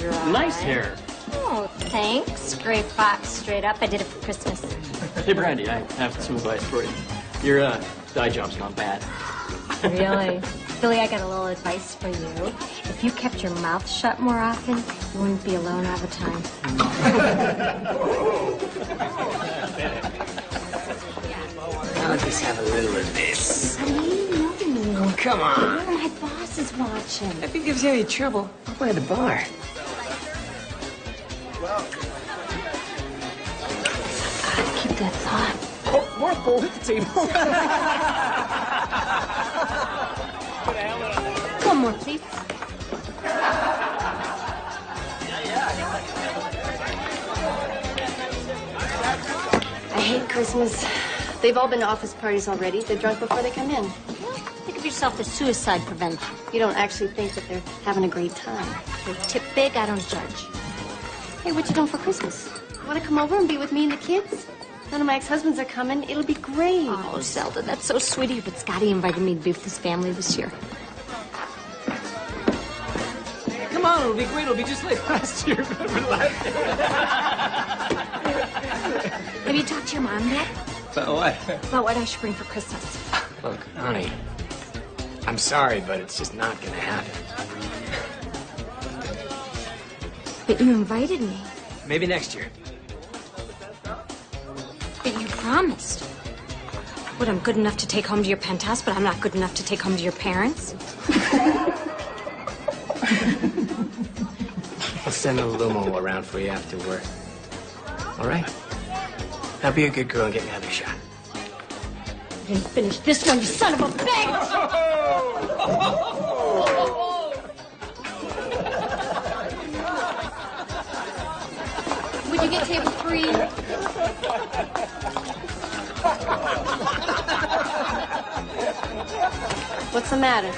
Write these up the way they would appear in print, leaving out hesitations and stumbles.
dry. Nice hair. Oh, thanks. Gray fox, straight up. I did it for Christmas. Hey, Brandy, I have some advice for you. Your dye job's not bad. Really? Billy, I got a little advice for you. If you kept your mouth shut more often, you wouldn't be alone all the time. I'll just have a little of this. No. Come on. My boss is watching. If it gives you any trouble, I'll buy the bar. Keep that thought. Oh, more bowl at the table. One more, please. I hate Christmas. They've all been to office parties already. They're drunk before they come in. Think of yourself as suicide prevention. You don't actually think that they're having a great time. They tip big, I don't judge. Hey, what you doing for Christmas? Want to come over and be with me and the kids? None of my ex-husbands are coming. It'll be great. Oh, Zelda, that's so sweet of you, but Scotty invited me to be with his family this year. Come on, it'll be great. It'll be just like last year. Remember last year? Have you talked to your mom yet? About what? About what I should bring for Christmas. Look, honey, I'm sorry, but it's just not gonna happen. But you invited me. Maybe next year. But you promised. What, I'm good enough to take home to your penthouse, but I'm not good enough to take home to your parents? I'll send a limo around for you after work. All right? Now be a good girl and get me another shot. You didn't finish this one, you son of a bitch! Would you get table 3? What's the matter?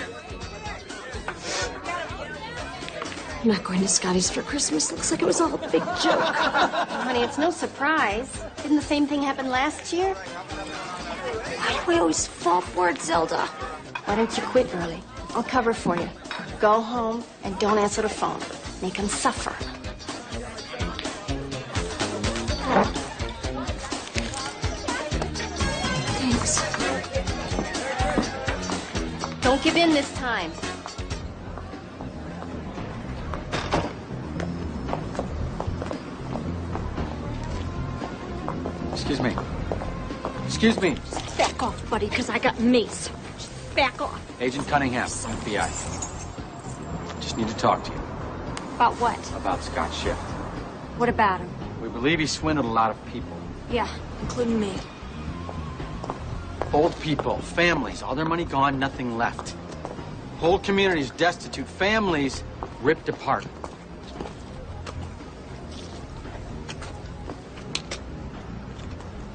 I'm not going to Scotty's for Christmas. Looks like it was all a big joke. Oh, honey, it's no surprise. Didn't the same thing happen last year? Why do we always fall for it, Zelda? Why don't you quit early? I'll cover for you. Go home and don't answer the phone. Make them suffer. Thanks. Don't give in this time. Excuse me. Excuse me. Just back off, buddy, because I got mace. Just back off. Agent Cunningham, FBI. Just need to talk to you About what? about Scott Schiff. What about him? We believe he swindled a lot of people. Yeah, including me. Old people, families, all their money gone, nothing left. Whole communities destitute, families ripped apart.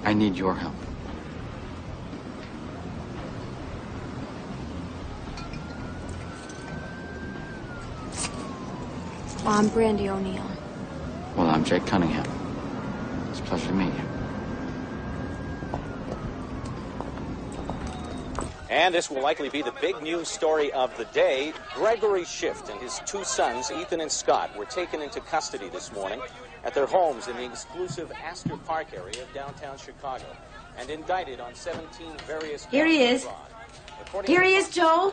I need your help. Well, I'm Brandy O'Neill. Well, I'm Jake Cunningham. It's a pleasure to meet you. And this will likely be the big news story of the day. Gregory Schiff and his 2 sons, Ethan and Scott, were taken into custody this morning at their homes in the exclusive Astor Park area of downtown Chicago and indicted on 17 various Here he is. Here he is, Joel.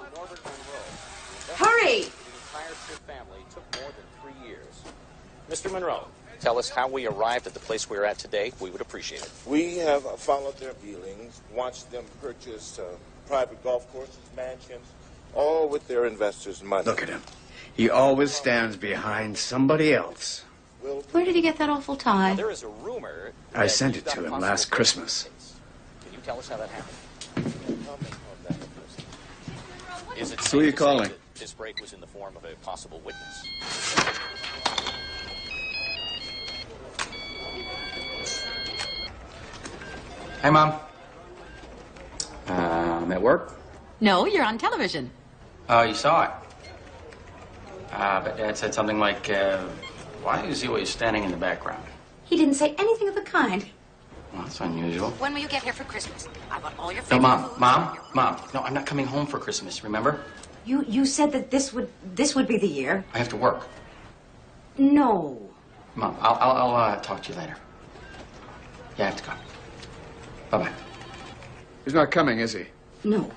Hurry! The entire Schiff family took more than 3 years. Mr. Monroe, tell us how we arrived at the place we're at today. We would appreciate it. We have followed their dealings, watched them purchase private golf courses, mansions, all with their investors' money. Look at him. He always stands behind somebody else. Where did he get that awful tie? There is a rumor. I sent it to him last Christmas. Can you tell us how that happened? Is it Who are you safe to say calling? that this break was in the form of a possible witness? Hey, Mom. I'm at work. No, you're on television. Oh, you saw it. But Dad said something like, why is he always standing in the background? He didn't say anything of the kind. Well, that's unusual. When will you get here for Christmas? I want all your No, favorite Mom, food. Mom. No, I'm not coming home for Christmas, remember? You said that this would be the year. I have to work. No. Mom, I'll talk to you later. Yeah, I have to go. Bye-bye. He's not coming, is he? No.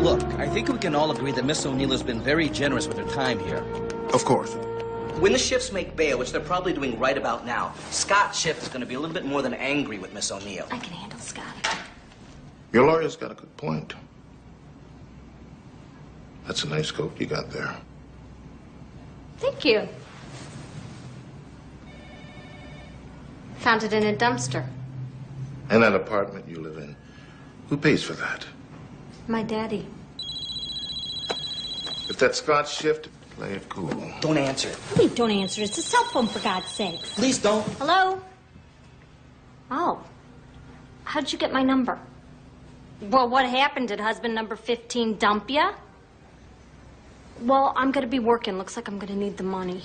Look, I think we can all agree that Miss O'Neill has been very generous with her time here. Of course. When the Schiffs make bail, which they're probably doing right about now, Scott Schiff is going to be a little bit more than angry with Miss O'Neill. I can handle Scott. Your lawyer's got a good point. That's a nice coat you got there. Thank you. Found it in a dumpster. And that apartment you live in, who pays for that? My daddy. If that's Scott Schiff, play it cool. Don't answer. Please don't answer. It's a cell phone, for God's sakes. Please don't. Hello? Oh. How'd you get my number? Well, what happened? Did husband number 15 dump ya? Well, I'm gonna be working. Looks like I'm gonna need the money.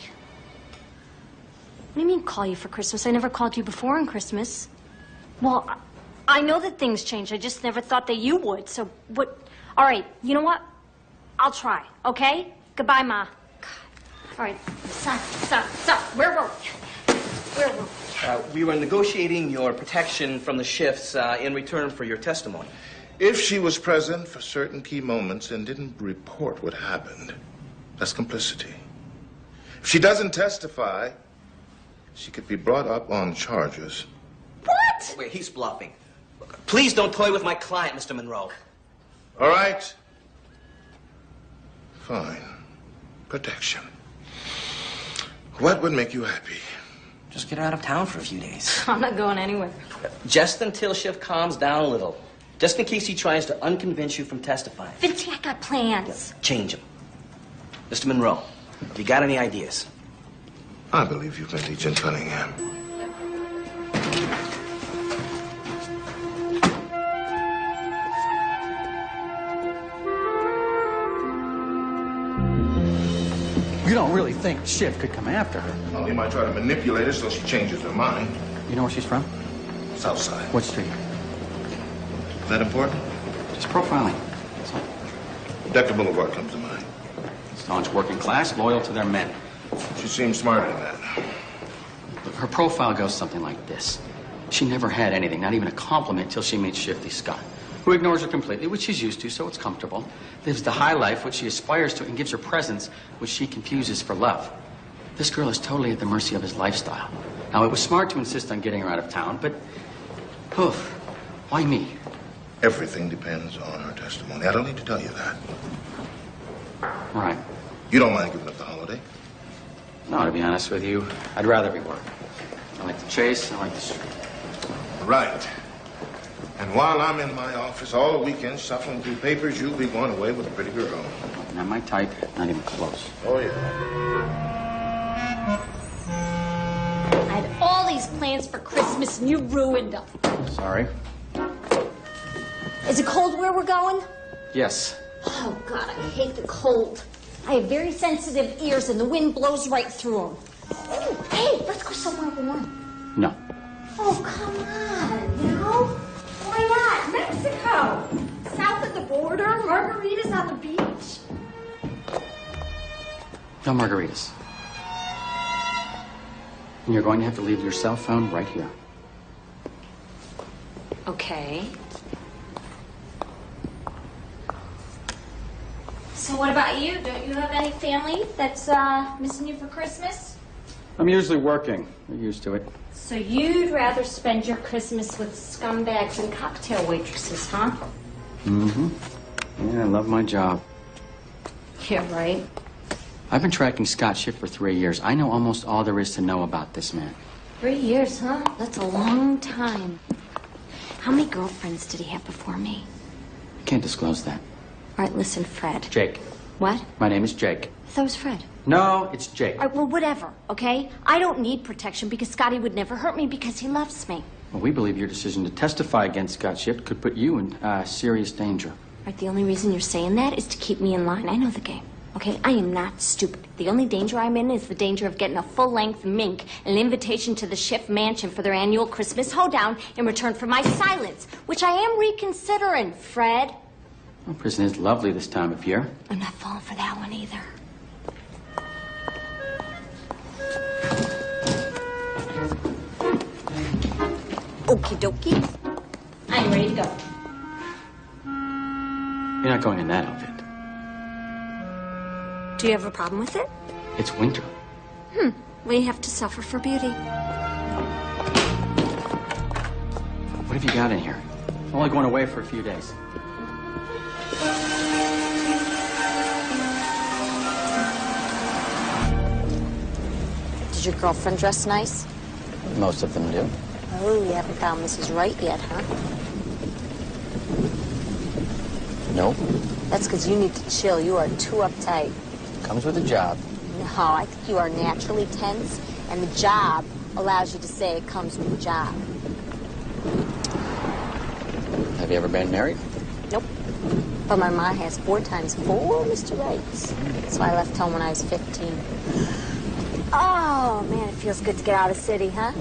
What do you mean call you for Christmas? I never called you before on Christmas. Well, I know that things change. I just never thought that you would. So what? All right, you know what? I'll try, okay? Goodbye, Ma. God. All right, stop. Where were we? We were negotiating your protection from the Schiffs in return for your testimony. If she was present for certain key moments and didn't report what happened, that's complicity. If she doesn't testify, she could be brought up on charges. What? Wait, he's bluffing. Please don't toy with my client, Mr. Monroe. All right. Fine. Protection. What would make you happy? Just get her out of town for a few days. I'm not going anywhere. Just until Schiff calms down a little. Just in case he tries to unconvince you from testifying. Vinci, I got plans. Change him. Mr. Monroe, have you got any ideas? I believe you've been Agent Cunningham. You don't really think Schiff could come after her? Well, he might try to manipulate her so she changes her mind. You know where she's from? Southside. What street? That important? Just profiling. So, Decker Boulevard comes to mind. staunch working class, loyal to their men. She seems smarter than that. Look, her profile goes something like this. She never had anything, not even a compliment, till she meets Shifty Scott, who ignores her completely, which she's used to, so it's comfortable. Lives the high life, which she aspires to, and gives her presents, which she confuses for love. This girl is totally at the mercy of his lifestyle. Now, it was smart to insist on getting her out of town, but, oof, why me? Everything depends on her testimony. I don't need to tell you that. All right. You don't mind giving up the holiday? No, to be honest with you, I'd rather be working. I like to chase, I like to street. Right. And while I'm in my office all weekend shuffling through papers, you'll be going away with a pretty girl. Not my type, not even close. Oh, yeah. I had all these plans for Christmas and you ruined them. Sorry. Is it cold where we're going? Yes. Oh, God, I hate the cold. I have very sensitive ears and the wind blows right through them. Oh, hey, let's go somewhere warm. No. Oh, come on, you know? Why not? Mexico. South of the border, margaritas on the beach. No margaritas. And you're going to have to leave your cell phone right here. Okay. So what about you? Don't you have any family that's missing you for Christmas? I'm usually working. You're used to it. So you'd rather spend your Christmas with scumbags and cocktail waitresses, huh? Mm-hmm. Yeah, I love my job. Yeah, right. I've been tracking Scott Schiff for 3 years. I know almost all there is to know about this man. 3 years, huh? That's a long time. How many girlfriends did he have before me? I can't disclose that. All right, listen, Fred. Jake. What? My name is Jake. I thought it was Fred. No, it's Jake. All right, well, whatever, okay? I don't need protection because Scotty would never hurt me because he loves me. Well, we believe your decision to testify against Scott Schiff could put you in serious danger. All right, the only reason you're saying that is to keep me in line. I know the game, okay? I am not stupid. The only danger I'm in is the danger of getting a full-length mink and an invitation to the Schiff mansion for their annual Christmas hoedown in return for my silence, which I am reconsidering, Fred. Well, prison is lovely this time of year. I'm not falling for that one either. Okie dokie. I'm ready to go. You're not going in that outfit. Do you have a problem with it? It's winter. We have to suffer for beauty. What have you got in here? I'm only going away for a few days. Did your girlfriend dress nice? Most of them do. Oh, you haven't found Mrs. Right yet, huh? Nope. That's because you need to chill. You are too uptight. Comes with a job. No, I think you are naturally tense, and the job allows you to say it comes with a job. Have you ever been married? Nope. But my mom has 4 times 4 Mr. Rights. So I left home when I was 15. Oh, man, it feels good to get out of the city, huh?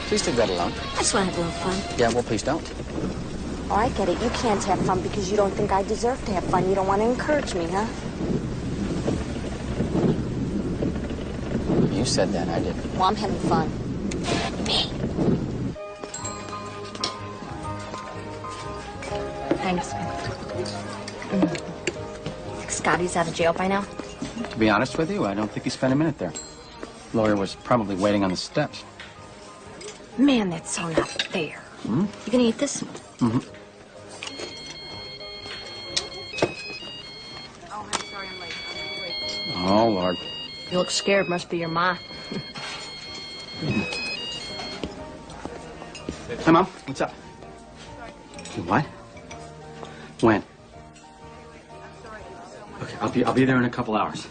Please leave that alone. I just want to have a little fun. Yeah, well, please don't. Oh, I get it. You can't have fun because you don't think I deserve to have fun. You don't want to encourage me, huh? You said that, I didn't. Well, I'm having fun. Me. Thanks. Think Scotty's out of jail by now? To be honest with you, I don't think he spent a minute there. Lawyer was probably waiting on the steps. Man, that's so not fair. You gonna eat this? Mm-hmm. Oh, I'm sorry I'm late. Oh, Lord. You look scared. Must be your ma. Hey, Mom, what's up? You what? When? Okay, I'll be there in a couple hours.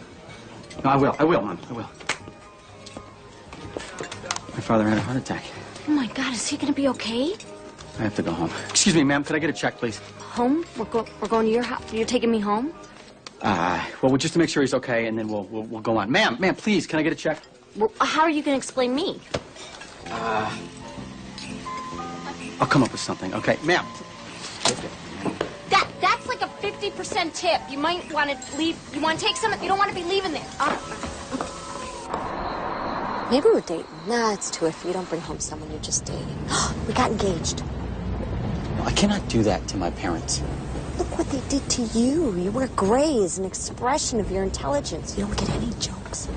No, I will, Mom, I will. My father had a heart attack. Oh my God, is he gonna be okay? I have to go home. Excuse me, ma'am, could I get a check, please? Home? We're going to your house. You're taking me home? Well, just to make sure he's okay, and then we'll go on. Ma'am, please, can I get a check? Well, how are you gonna explain me? I'll come up with something, okay? Ma'am. That's like a 50% tip. You might want to leave. You want to take some? You don't want to be leaving there. Maybe we're dating. Nah, it's too iffy. You don't bring home someone you're just dating. We got engaged. No, I cannot do that to my parents. Look what they did to you. You wear gray as an expression of your intelligence. You don't get any jokes.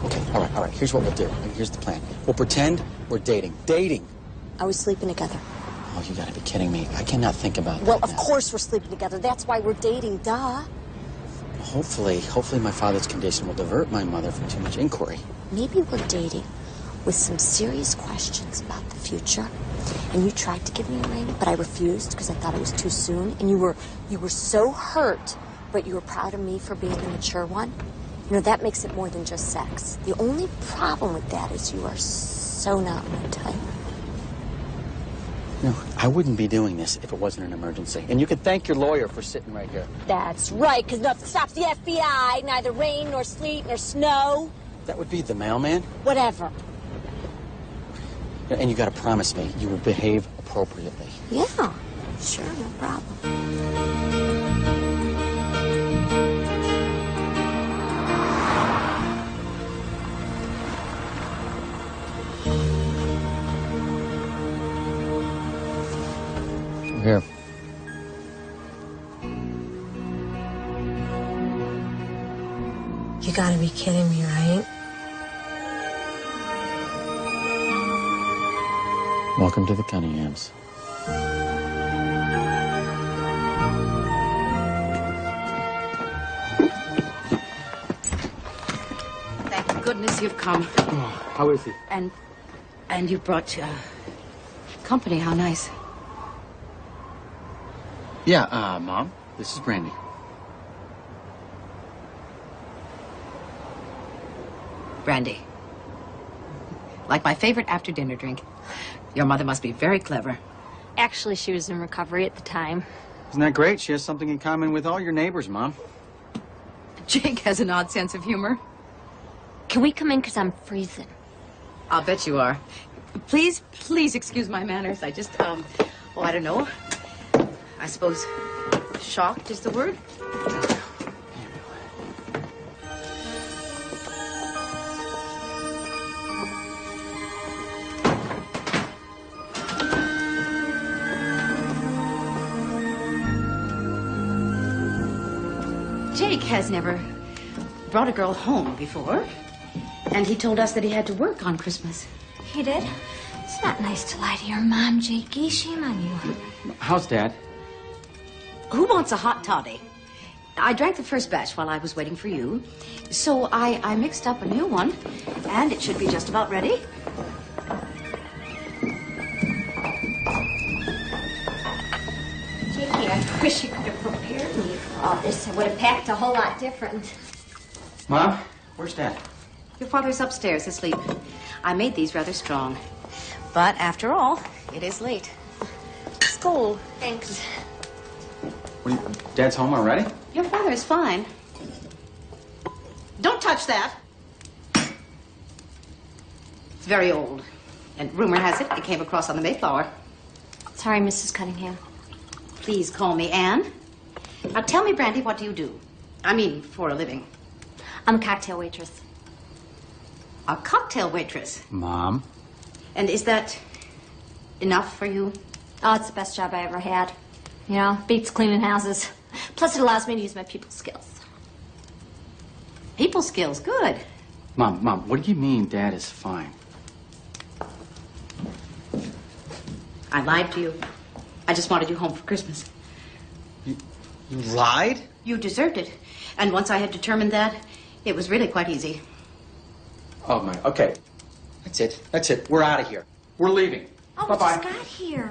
Okay, all right. Here's what we'll do. Here's the plan. We'll pretend we're dating. Dating! Are we sleeping together? Oh, you gotta be kidding me. I cannot think about Well, that of now. course we're sleeping together. That's why we're dating, duh. Hopefully my father's condition will divert my mother from too much inquiry. Maybe we're dating with some serious questions about the future. And you tried to give me a ring, but I refused because I thought it was too soon. And you were so hurt, but you were proud of me for being the mature one. You know, that makes it more than just sex. The only problem with that is you are so not my type. No, I wouldn't be doing this if it wasn't an emergency. And you could thank your lawyer for sitting right here. That's right, because nothing stops the FBI, neither rain, nor sleet, nor snow. That would be the mailman. Whatever. And you gotta promise me you will behave appropriately. Yeah, sure, no problem. Here. You gotta be kidding me, right? Welcome to the Cunninghams. Thank goodness you've come. Oh, how is he? And you brought company. How nice. Yeah, Mom, this is Brandy. Brandy. Like my favorite after-dinner drink. Your mother must be very clever. Actually, she was in recovery at the time. Isn't that great? She has something in common with all your neighbors, Mom. Jake has an odd sense of humor. Can we come in? Because I'm freezing. I'll bet you are. Please excuse my manners. I just, I don't know. I suppose Shocked is the word? Jake has never brought a girl home before. And he told us that he had to work on Christmas. He did? It's not nice to lie to your mom, Jakey. Shame on you. How's Dad? Who wants a hot toddy? I drank the first batch while I was waiting for you. So I mixed up a new one, and it should be just about ready. Jakey, I wish you could have prepared me for all this. I would have packed a whole lot different. Mom, where's Dad? Your father's upstairs asleep. I made these rather strong. But after all, it is late. School. Thanks. Dad's home already? Your father is fine. Don't touch that. It's very old. And rumor has it came across on the Mayflower. Sorry, Mrs. Cunningham. Please call me Anne. Now tell me, Brandy, what do you do? I mean, for a living. I'm a cocktail waitress. A cocktail waitress? Mom. And is that enough for you? Oh, it's the best job I ever had. You know, beats cleaning houses. Plus, it allows me to use my people skills. People skills, good. Mom, what do you mean Dad is fine? I lied to you. I just wanted you home for Christmas. You lied? You deserved it. And once I had determined that, it was really quite easy. Oh, my. Okay. That's it. We're out of here. We're leaving. Oh, Bye-bye. we just got here.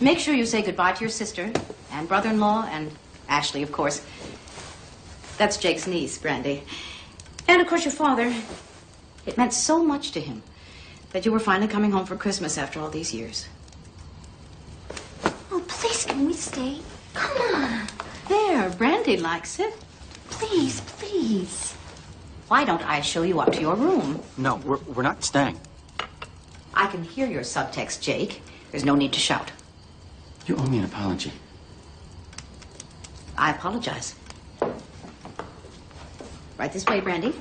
Make sure you say goodbye to your sister and brother-in-law and Ashley, of course. That's Jake's niece, Brandy. And, of course, your father. It meant so much to him that you were finally coming home for Christmas after all these years. Oh, please, can we stay? Come on. There, Brandy likes it. Please, please. Why don't I show you up to your room? No, we're not staying. I can hear your subtext, Jake. There's no need to shout. You owe me an apology. I apologize. Right this way, Brandy.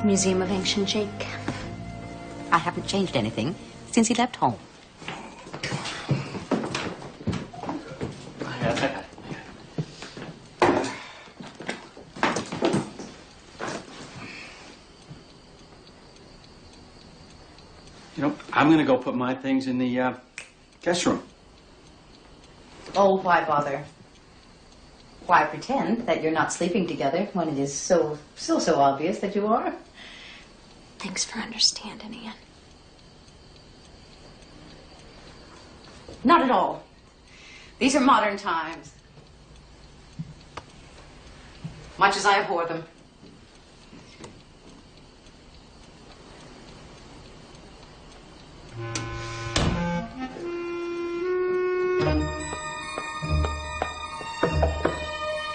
Museum of Ancient Jake. I haven't changed anything since he left home. You know, I'm going to go put my things in the guest room. Oh, why bother? Why pretend that you're not sleeping together when it is so obvious that you are? Thanks for understanding, Anne. Not at all. These are modern times. Much as I abhor them.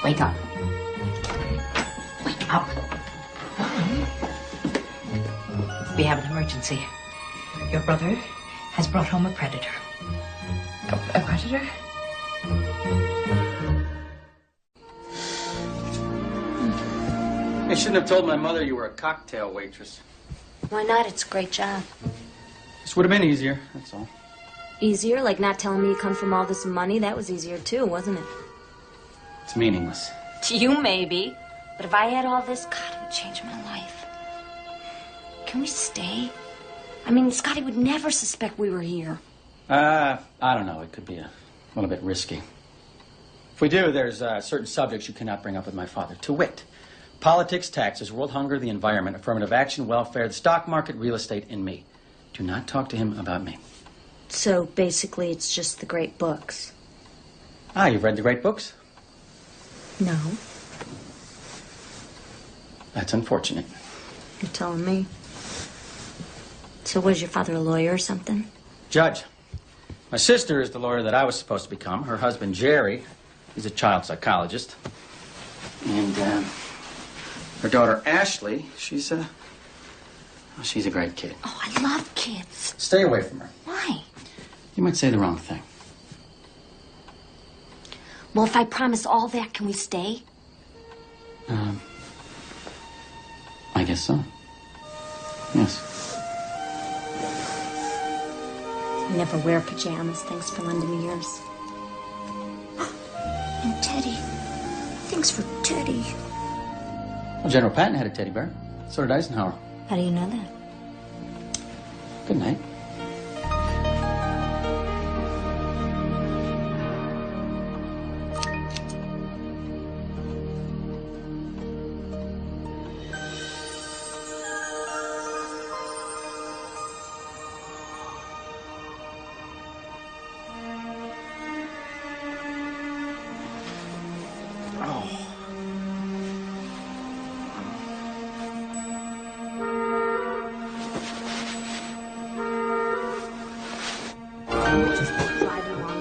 Wake up. Wake up. We have an emergency. Your brother has brought home a predator. A predator? I shouldn't have told my mother you were a cocktail waitress. Why not? It's a great job. This would have been easier, that's all. Easier? Like not telling me you come from all this money? That was easier too, wasn't it? It's meaningless. To you, maybe. But if I had all this, God, it would change my life. Can we stay? I mean, Scotty would never suspect we were here. I don't know. It could be a little bit risky. If we do, there's certain subjects you cannot bring up with my father. To wit, politics, taxes, world hunger, the environment, affirmative action, welfare, the stock market, real estate, and me. Do not talk to him about me. So basically, it's just the great books. Ah, you've read the great books? No. That's unfortunate. You're telling me. So was your father a lawyer or something? Judge. My sister is the lawyer that I was supposed to become. Her husband, Jerry, is a child psychologist. And her daughter, Ashley, she's a great kid. Oh, I love kids. Stay away from her. Why? You might say the wrong thing. Well, if I promise all that, can we stay? I guess so. Yes. I never wear pajamas. Thanks for lending me yours. And Teddy. Thanks for Teddy. Well, General Patton had a teddy bear. So did Eisenhower. How do you know that? Good night. Driving along the road.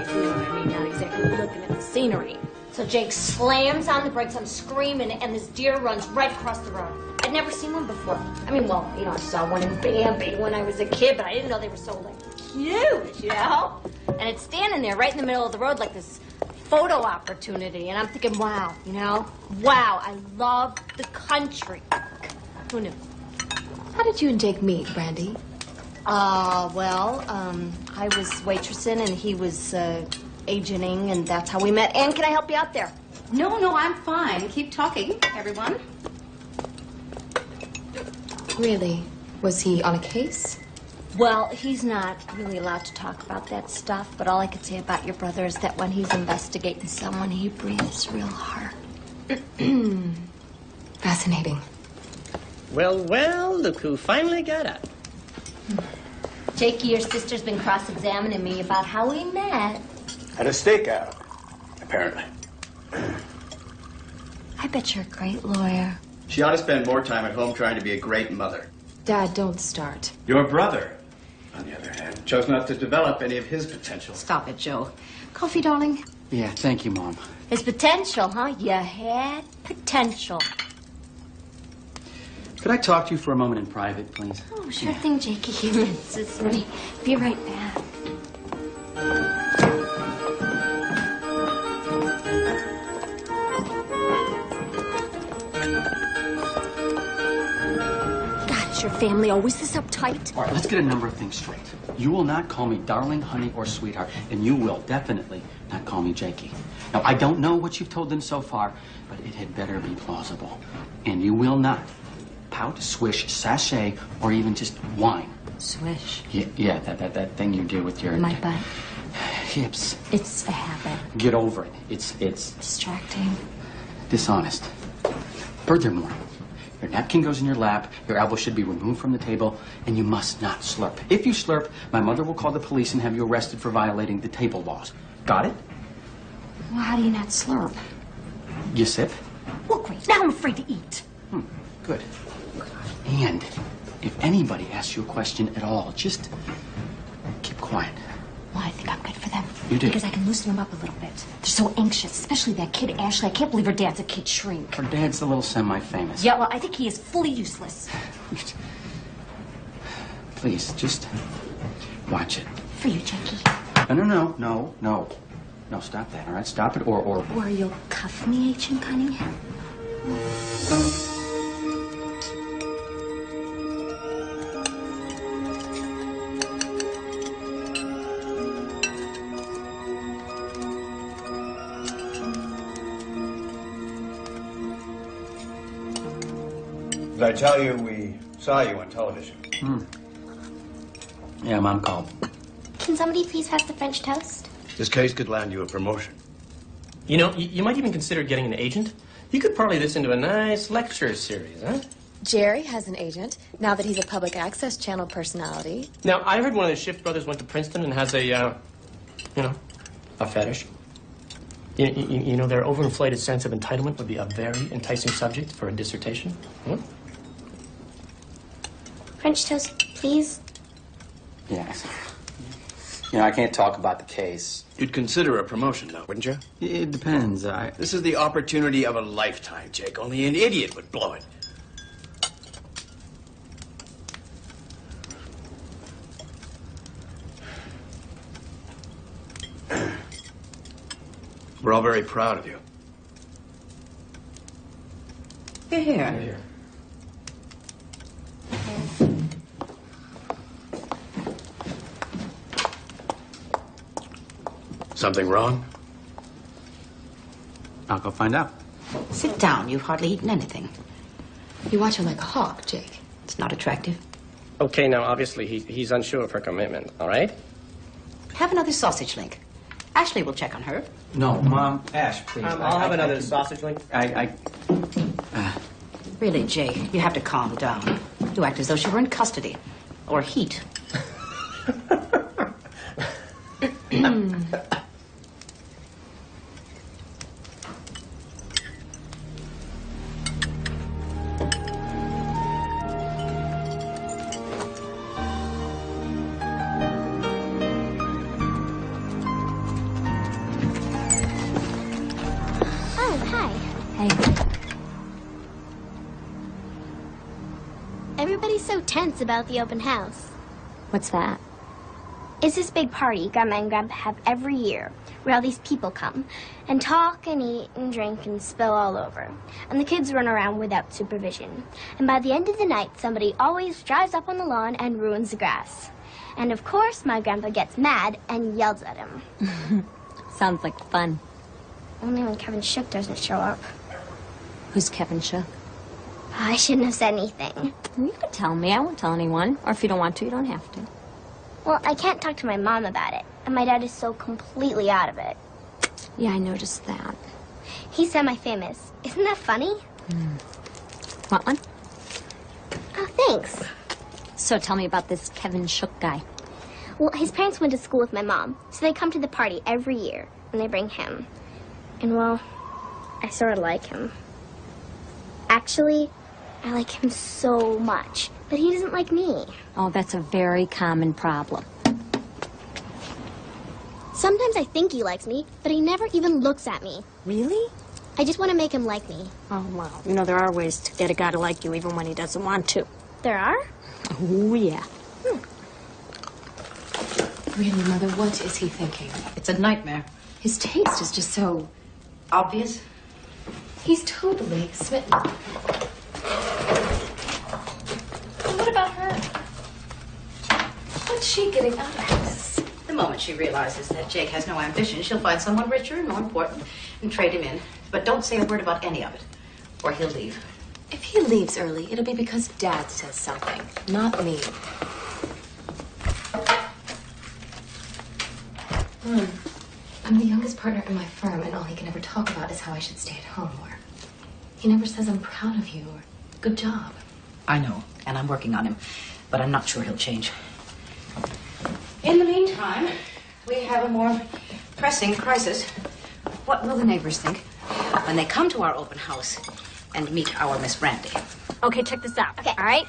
You know what I mean? Not exactly looking at the scenery. So Jake slams on the brakes. I'm screaming, and this deer runs right across the road. I'd never seen one before. I mean, well, you know, I saw one in Bambi when I was a kid, but I didn't know they were so, like, huge, you know? And it's standing there right in the middle of the road like this photo opportunity. And I'm thinking, wow, you know? Wow, I love the country. Who knew? How did you and Jake meet, Brandy? Well, I was waitressing and he was agenting, and that's how we met. Ann, can I help you out there? No, I'm fine. Keep talking, everyone. Really? Was he on a case? Well, he's not really allowed to talk about that stuff, but all I could say about your brother is that when he's investigating someone, he breathes real hard. Fascinating. Well, look who finally got up. Jakey, your sister's been cross-examining me about how we met. At a stakeout, apparently. I bet you're a great lawyer. She ought to spend more time at home trying to be a great mother. Dad, don't start. Your brother, on the other hand, chose not to develop any of his potential. Stop it, Joe. Coffee, darling? Yeah, thank you, Mom. His potential, huh? You had potential. Could I talk to you for a moment in private, please? Oh, sure thing, Jakey. It's me. Be right back. God, is your family always this uptight? All right, let's get a number of things straight. You will not call me darling, honey, or sweetheart, and you will definitely not call me Jakey. Now, I don't know what you've told them so far, but it had better be plausible. And you will not pout, swish, sachet, or even just whine. Swish. Yeah, that thing you do with your... My butt. Hips. It's a habit. Get over it. It's Distracting. dishonest. Furthermore, your napkin goes in your lap, your elbow should be removed from the table, and you must not slurp. If you slurp, my mother will call the police and have you arrested for violating the table laws. Got it? Well, how do you not slurp? You sip? Well, great. Now I'm afraid to eat. Good. And if anybody asks you a question at all, just keep quiet. Well, I think I'm good for them. You do? Because I can loosen them up a little bit. They're so anxious, especially that kid, Ashley. I can't believe her dad's a kid shrink. Her dad's a little semi-famous. Yeah, well, I think he is fully useless. Please, just watch it. For you, Jakey. No, stop that, all right? Stop it, or... Or you'll cuff me, Agent Cunningham. Did I tell you we saw you on television? Yeah, Mom called. Can somebody please have the French toast? This case could land you a promotion. You know, you might even consider getting an agent. You could parlay this into a nice lecture series, huh? Jerry has an agent, now that he's a public access channel personality. Now, I heard one of the Schiff brothers went to Princeton and has a fetish. You know, their overinflated sense of entitlement would be a very enticing subject for a dissertation. Hmm? French toast, please. Yes. You know, I can't talk about the case. You'd consider a promotion, though, wouldn't you? It depends. This is the opportunity of a lifetime, Jake. Only an idiot would blow it. We're all very proud of you. You're here. Here. Something wrong? I'll go find out. Sit down. You've hardly eaten anything. You watch her like a hawk, Jake. It's not attractive. Okay, now, obviously, he's unsure of her commitment, all right? Have another sausage link. Ashley will check on her. No, Mom. Ash, please. I'll have another sausage link. Really, Jake, you have to calm down. You act as though she were in custody. Or heat. Everybody's so tense about the open house. What's that? It's this big party Grandma and Grandpa have every year, where all these people come and talk and eat and drink and spill all over. And the kids run around without supervision. And by the end of the night, somebody always drives up on the lawn and ruins the grass. And of course, my grandpa gets mad and yells at him. Sounds like fun. Only when Kevin Shook doesn't show up. Who's Kevin Shook? I shouldn't have said anything. You could tell me. I won't tell anyone. Or if you don't want to, you don't have to. Well, I can't talk to my mom about it. And my dad is so completely out of it. Yeah, I noticed that. He's semi-famous. Isn't that funny? Want one? Oh, thanks. So tell me about this Kevin Shook guy. Well, his parents went to school with my mom, so they come to the party every year, and they bring him. And, well, I sort of like him. Actually, I like him so much, but he doesn't like me. Oh, that's a very common problem. Sometimes I think he likes me, but he never even looks at me. Really? I just want to make him like me. Oh, well, you know, there are ways to get a guy to like you even when he doesn't want to. There are? Oh, yeah. Really, Mother, what is he thinking? It's a nightmare. His taste is just so obvious. He's totally smitten. What about her? What's she getting out of this? The moment she realizes that Jake has no ambition, she'll find someone richer and more important and trade him in. But don't say a word about any of it, or he'll leave. If he leaves early, it'll be because Dad says something, not me. I'm the youngest partner in my firm, and all he can ever talk about is how I should stay at home, or he never says I'm proud of you, or good job. I know, and I'm working on him, but I'm not sure he'll change. In the meantime, we have a more pressing crisis. What will the neighbors think when they come to our open house and meet our Miss Brandy? Okay, check this out. Okay. All right?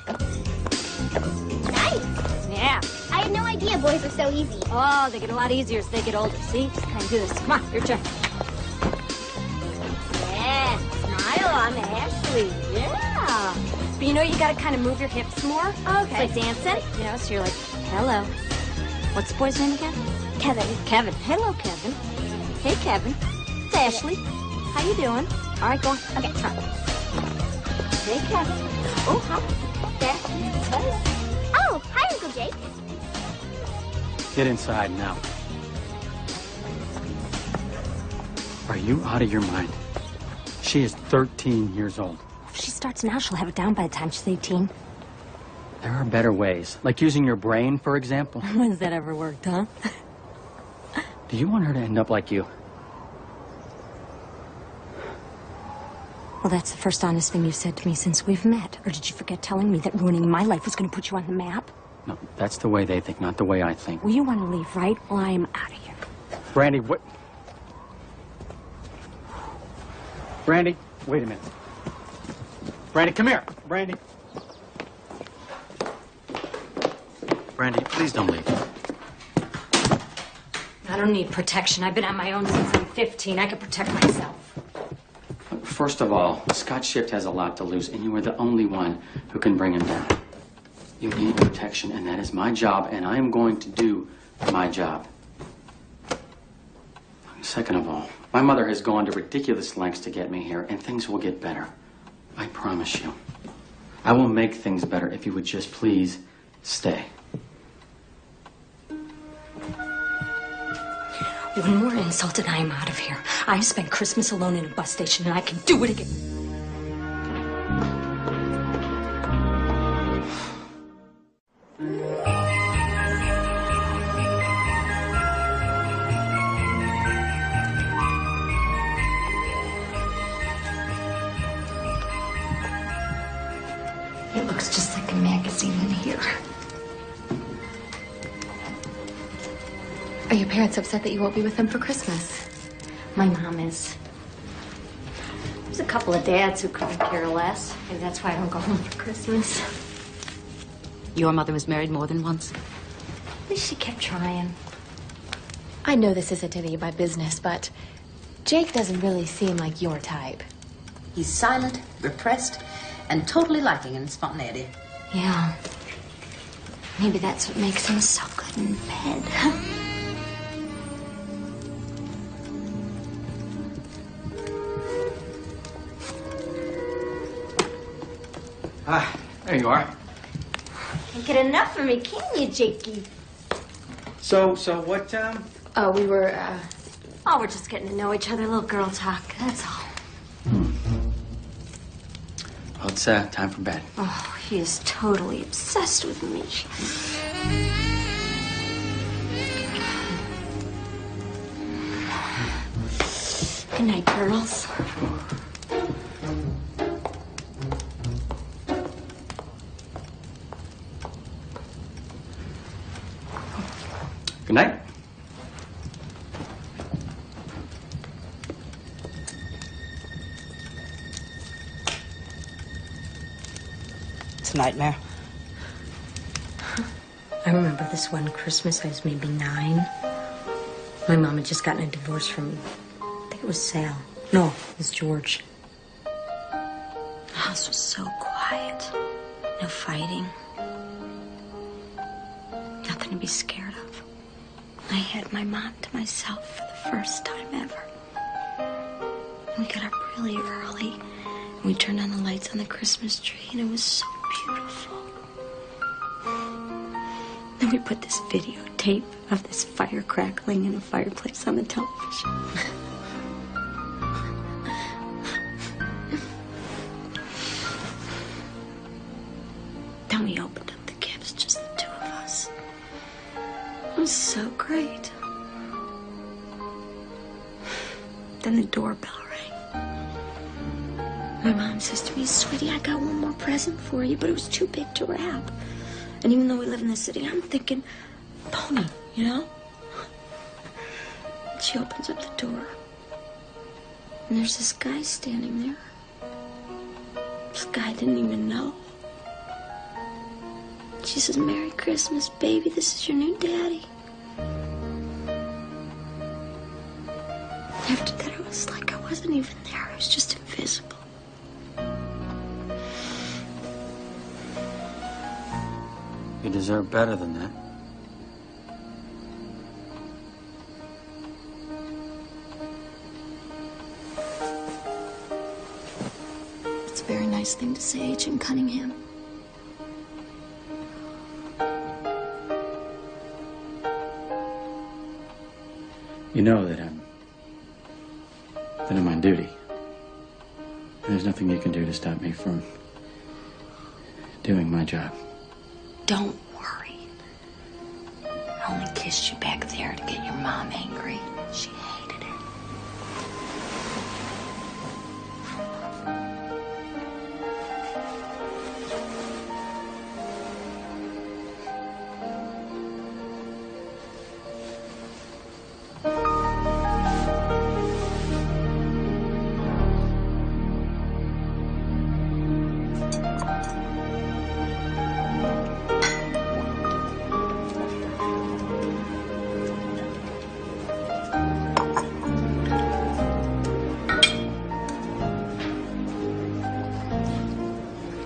Nice. Yeah. I had no idea boys were so easy. Oh, they get a lot easier as they get older. See? Just kind of do this. Come on, your turn. Yeah. Smile on Ashley. Yeah. But you know, you got to kind of move your hips more. Okay. It's like dancing. You know, so you're like, hello. What's the boy's name again? Kevin. Kevin. Hello, Kevin. Hey, Kevin. It's Ashley. How you doing? All right, go on. Okay, try. Hey, Kevin. Oh, hi. Ashley. Oh, hi, Uncle Jake. Get inside now. Are you out of your mind? She is 13 years old. If she starts now, she'll have it down by the time she's 18. There are better ways, like using your brain, for example. When's that ever worked, huh? Do you want her to end up like you? Well, that's the first honest thing you've said to me since we've met. Or did you forget telling me that ruining my life was going to put you on the map? No, that's the way they think, not the way I think. Well, you want to leave, right? Well, I am out of here. Brandy, what? Brandy, wait a minute. Brandy, come here. Brandy. Brandy, please don't leave. don't need protection. I've been on my own since I'm 15. I can protect myself. First of all, Scott Shift has a lot to lose, and you are the only one who can bring him down. You need protection, and that is my job, and I am going to do my job. Second of all, my mother has gone to ridiculous lengths to get me here, and things will get better. I promise you. I will make things better if you would just please stay. One more insult and I am out of here. I spent Christmas alone in a bus station and I can do it again. It looks just like a magazine in here. Are your parents upset that you won't be with them for Christmas? My mom is. There's a couple of dads who couldn't care less. Maybe that's why I don't go home for Christmas. Your mother was married more than once? At least she kept trying. I know this isn't any of my business, but Jake doesn't really seem like your type. He's silent, repressed, and totally lacking in spontaneity. Yeah. Maybe that's what makes him so good in bed. Ah, there you are. Can't get enough of me, can you, Jakey? So what, Oh, we were, Oh, we're just getting to know each other. Little girl talk, that's all. Well, it's time for bed. Oh, he is totally obsessed with me. Good night, girls. Good night. It's a nightmare. I remember this one Christmas, I was maybe 9. My mom had just gotten a divorce from, I think it was Sal. No, it was George. The house was so quiet. No fighting. Nothing to be scared of. I had my mom to myself for the first time ever. We got up really early. And we turned on the lights on the Christmas tree, and it was so beautiful. Then we put this videotape of this fire crackling in a fireplace on the television. Then we opened up the gifts, just the two of us. It was so great. Then the doorbell rang. My mom says to me, "Sweetie, I got one more present for you," but it was too big to wrap. And even though we live in the city, I'm thinking, pony, you know? And she opens up the door. And there's this guy standing there. This guy I didn't even know. She says, "Merry Christmas, baby. This is your new daddy." After that, it was like I wasn't even there. I was just invisible. You deserve better than that. It's a very nice thing to say, Agent Cunningham. You know that I'm on duty. And there's nothing you can do to stop me from doing my job. Don't worry. I only kissed you back there to get your mom angry. She hated it.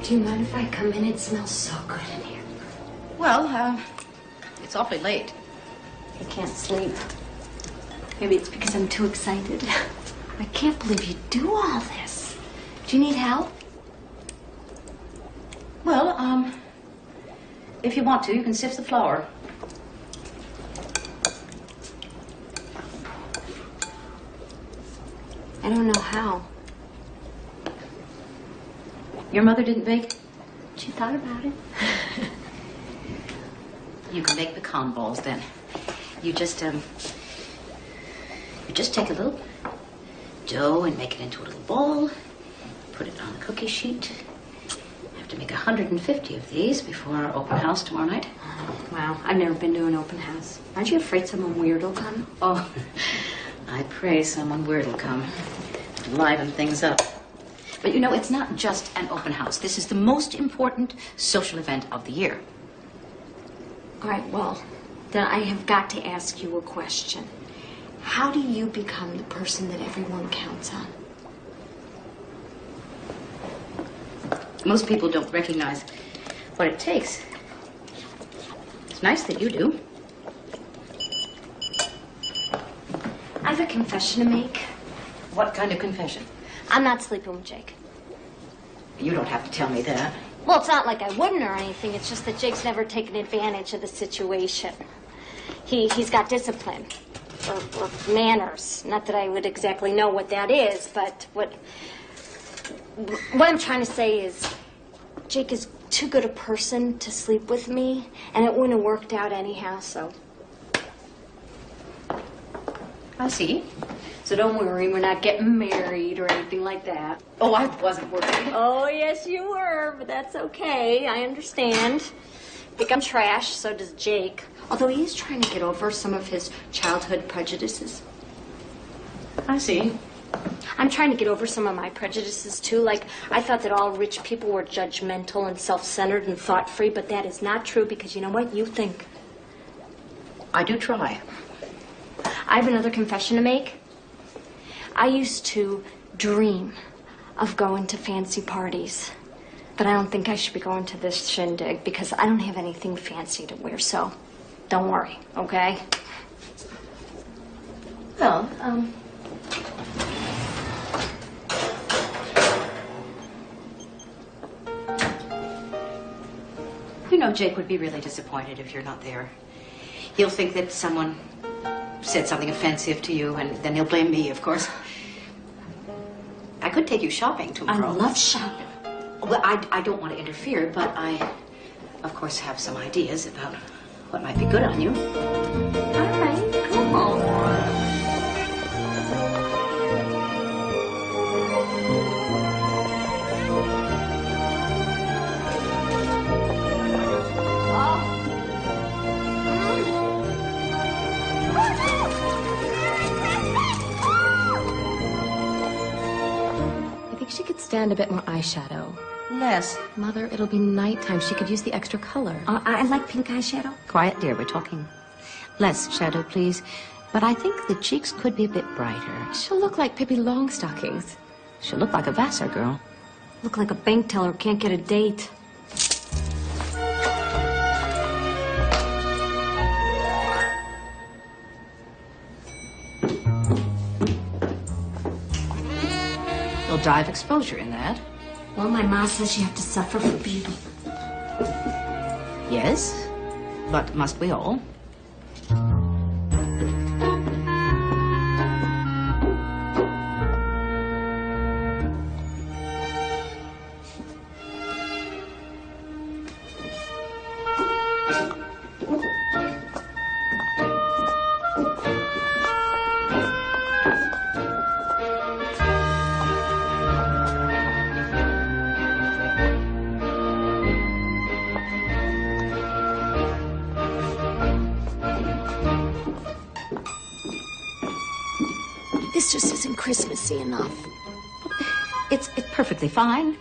Do you mind if I come in? It smells so good in here. Well, it's awfully late. I can't sleep. Maybe it's because I'm too excited. I can't believe you do all this. Do you need help? Well, if you want to, you can sift the flour. I don't know how. Your mother didn't bake? She thought about it. You can make pecan balls then. You just take a little dough and make it into a little ball. Put it on a cookie sheet. I have to make 150 of these before our open house tomorrow night. Wow, I've never been to an open house. Aren't you afraid someone weird will come? Oh, I pray someone weird will come to liven things up. But you know, it's not just an open house. This is the most important social event of the year. All right, well, then I have got to ask you a question. How do you become the person that everyone counts on? Most people don't recognize what it takes. It's nice that you do. I have a confession to make. What kind of confession? I'm not sleeping with Jake. You don't have to tell me that. Well, it's not like I wouldn't or anything. It's just that Jake's never taken advantage of the situation. He's got discipline or manners. Not that I would exactly know what that is, but what I'm trying to say is Jake is too good a person to sleep with me, and it wouldn't have worked out anyhow, so. I see. So don't worry, we're not getting married or anything like that. Oh, I wasn't worried. Oh, yes, you were, but that's okay. I understand. I think I'm trash, so does Jake. Although he is trying to get over some of his childhood prejudices. I see. I'm trying to get over some of my prejudices, too. Like, I thought that all rich people were judgmental and self-centered and thought-free, but that is not true because you know what? You think. I do try. I have another confession to make. I used to dream of going to fancy parties, but I don't think I should be going to this shindig because I don't have anything fancy to wear, so don't worry, okay? Well, you know, Jake would be really disappointed if you're not there. He'll think that someone said something offensive to you, and then he'll blame me, of course. I could take you shopping tomorrow. I love shopping. Well, I don't want to interfere, but I, of course, have some ideas about what might be good on you. All right, come on. She could stand a bit more eyeshadow. Less. Mother, it'll be nighttime. She could use the extra color. I like pink eyeshadow. Quiet, dear. We're talking. Less shadow, please. But I think the cheeks could be a bit brighter. She'll look like Pippi Longstockings. She'll look like a Vassar girl. Look like a bank teller who can't get a date. You'll die of exposure in that. Well, my ma says you have to suffer for beauty. Yes, but must we all? This just isn't Christmassy enough. It's perfectly fine.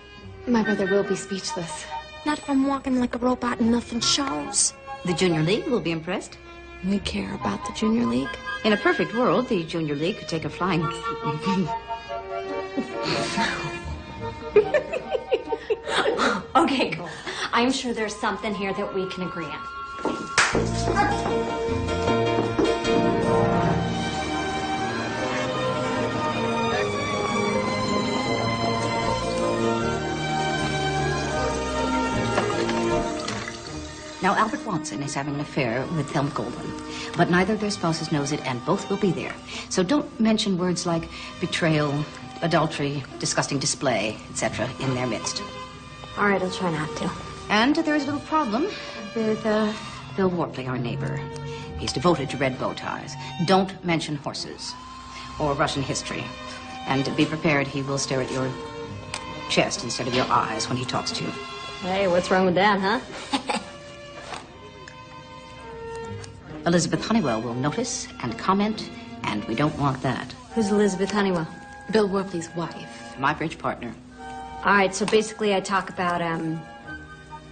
My brother will be speechless. Not if I'm walking like a robot and nothing shows. The Junior League will be impressed. We care about the Junior League. In a perfect world, the Junior League could take a flying... Oh, Okay, cool. I'm sure there's something here that we can agree on. Now, Albert Watson is having an affair with Thelma Golden, but neither of their spouses knows it, and both will be there. So don't mention words like betrayal, adultery, disgusting display, etc. in their midst. All right, I'll try not to. And there is a little problem with Bill Worpley, our neighbor. He's devoted to red bow ties. Don't mention horses or Russian history. And be prepared, he will stare at your chest instead of your eyes when he talks to you. Hey, what's wrong with that, huh? Elizabeth Honeywell will notice and comment, and we don't want that. Who's Elizabeth Honeywell? Bill Worpley's wife. My bridge partner. All right, so basically I talk about,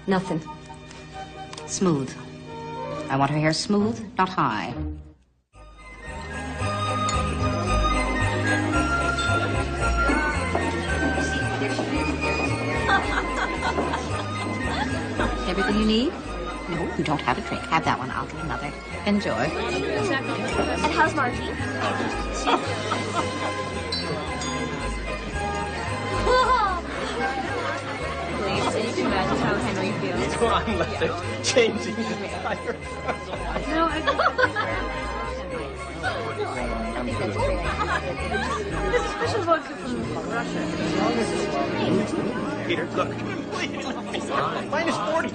nothing. Smooth. I want her hair smooth, not high. Everything you need? No, you don't have a drink. Have that one. I'll get another. Enjoy. And how's Margie? Please, you can imagine how Henry feels. I'm left changing his diaper. No, I This special vodka from Russia. Peter, look. Minus 40.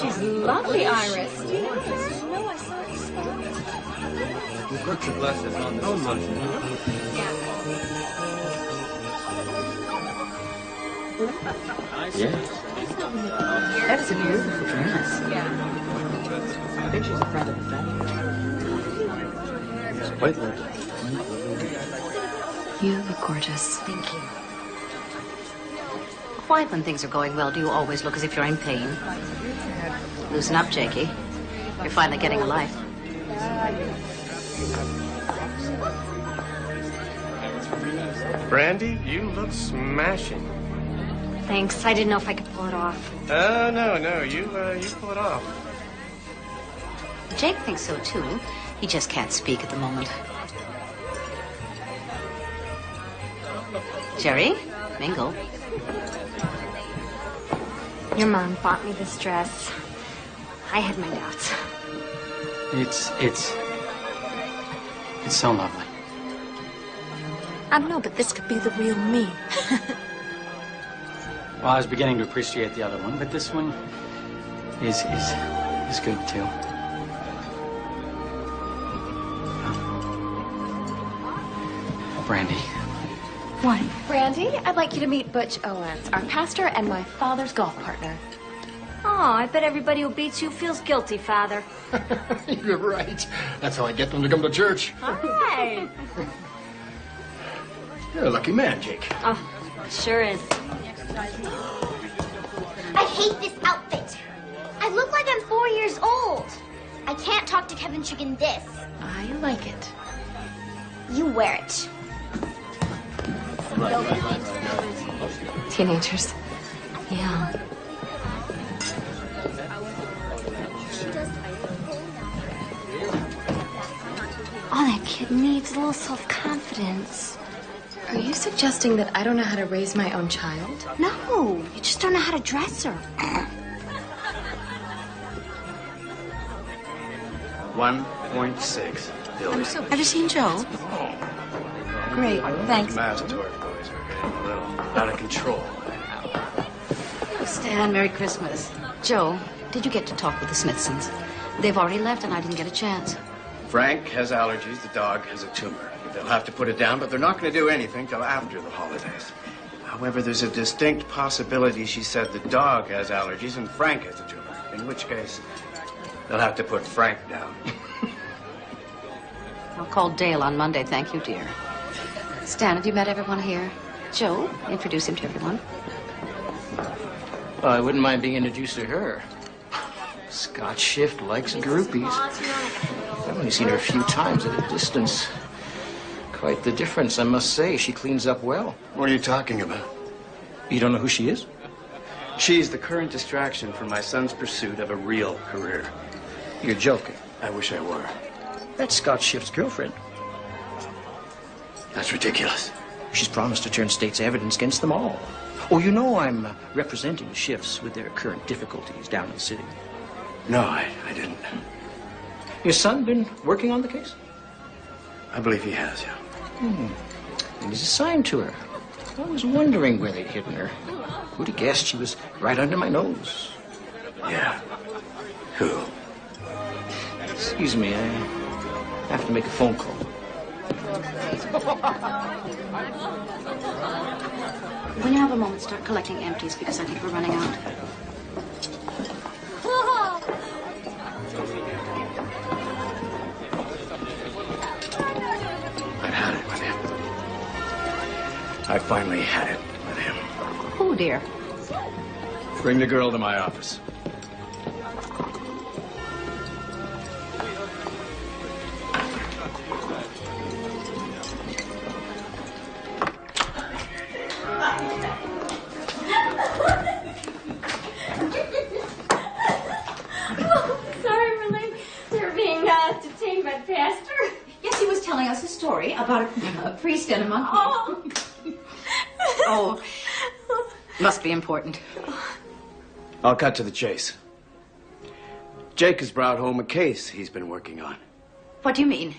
She's lovely, Iris. No, I saw it smell. Virtue blesses on the month. Yeah. That is a beautiful dress. I think she's a friend of the family. It's quite lovely. You look gorgeous. Thank you. Why, when things are going well, do you always look as if you're in pain? Loosen up, Jakey. You're finally getting a life. Brandy, you look smashing. Thanks. I didn't know if I could pull it off. No, you pull it off. Jake thinks so, too. He just can't speak at the moment. Jerry, mingle. Your mom bought me this dress. I had my doubts. It's so lovely. I don't know, but this could be the real me. Well, I was beginning to appreciate the other one, but this one is good too. Brandy. What? Brandy, I'd like you to meet Butch Owens, our pastor and my father's golf partner. Oh, I bet everybody who beats you feels guilty, Father. You're right. That's how I get them to come to church. Hi. You're a lucky man, Jake. Oh, sure is. I hate this outfit. I look like I'm 4 years old. I can't talk to Kevin Chick in this. I like it. You wear it. Teenagers. Yeah. All that kid needs is a little self-confidence. Are you suggesting that I don't know how to raise my own child? No, you just don't know how to dress her. 1.6 billion. Have you seen Joe? Great, thanks. Mastoid boys are getting a little out of control. Stan, Merry Christmas. Joe, did you get to talk with the Smithsons? They've already left and I didn't get a chance. Frank has allergies. The dog has a tumor. They'll have to put it down, but they're not going to do anything till after the holidays. However, there's a distinct possibility she said the dog has allergies and Frank has a tumor, in which case they'll have to put Frank down. I'll call Dale on Monday, thank you, dear. Stan, have you met everyone here? Joe, introduce him to everyone. Well, I wouldn't mind being introduced to her. Scott Schiff likes groupies. I've only seen her a few times at a distance. Quite the difference, I must say. She cleans up well. What are you talking about? You don't know who she is? She's the current distraction from my son's pursuit of a real career. You're joking. I wish I were. That's Scott Schiff's girlfriend. That's ridiculous. She's promised to turn state's evidence against them all. Oh, you know I'm representing Schiff's with their current difficulties down in the city. No, I didn't. Your son been working on the case? I believe he has, yeah. And he's assigned to her. I was wondering where they'd hidden her. Who'd have guessed she was right under my nose? Yeah. Who? Excuse me, I have to make a phone call. When you have a moment, start collecting empties because I think we're running out. I've had it with him. I finally had it with him. Oh, dear. Bring the girl to my office. Sorry, really. They're being detained by the pastor. Yes, he was telling us a story about a priest and a monkey. Oh. Oh, must be important. I'll cut to the chase. Jake has brought home a case he's been working on. What do you mean?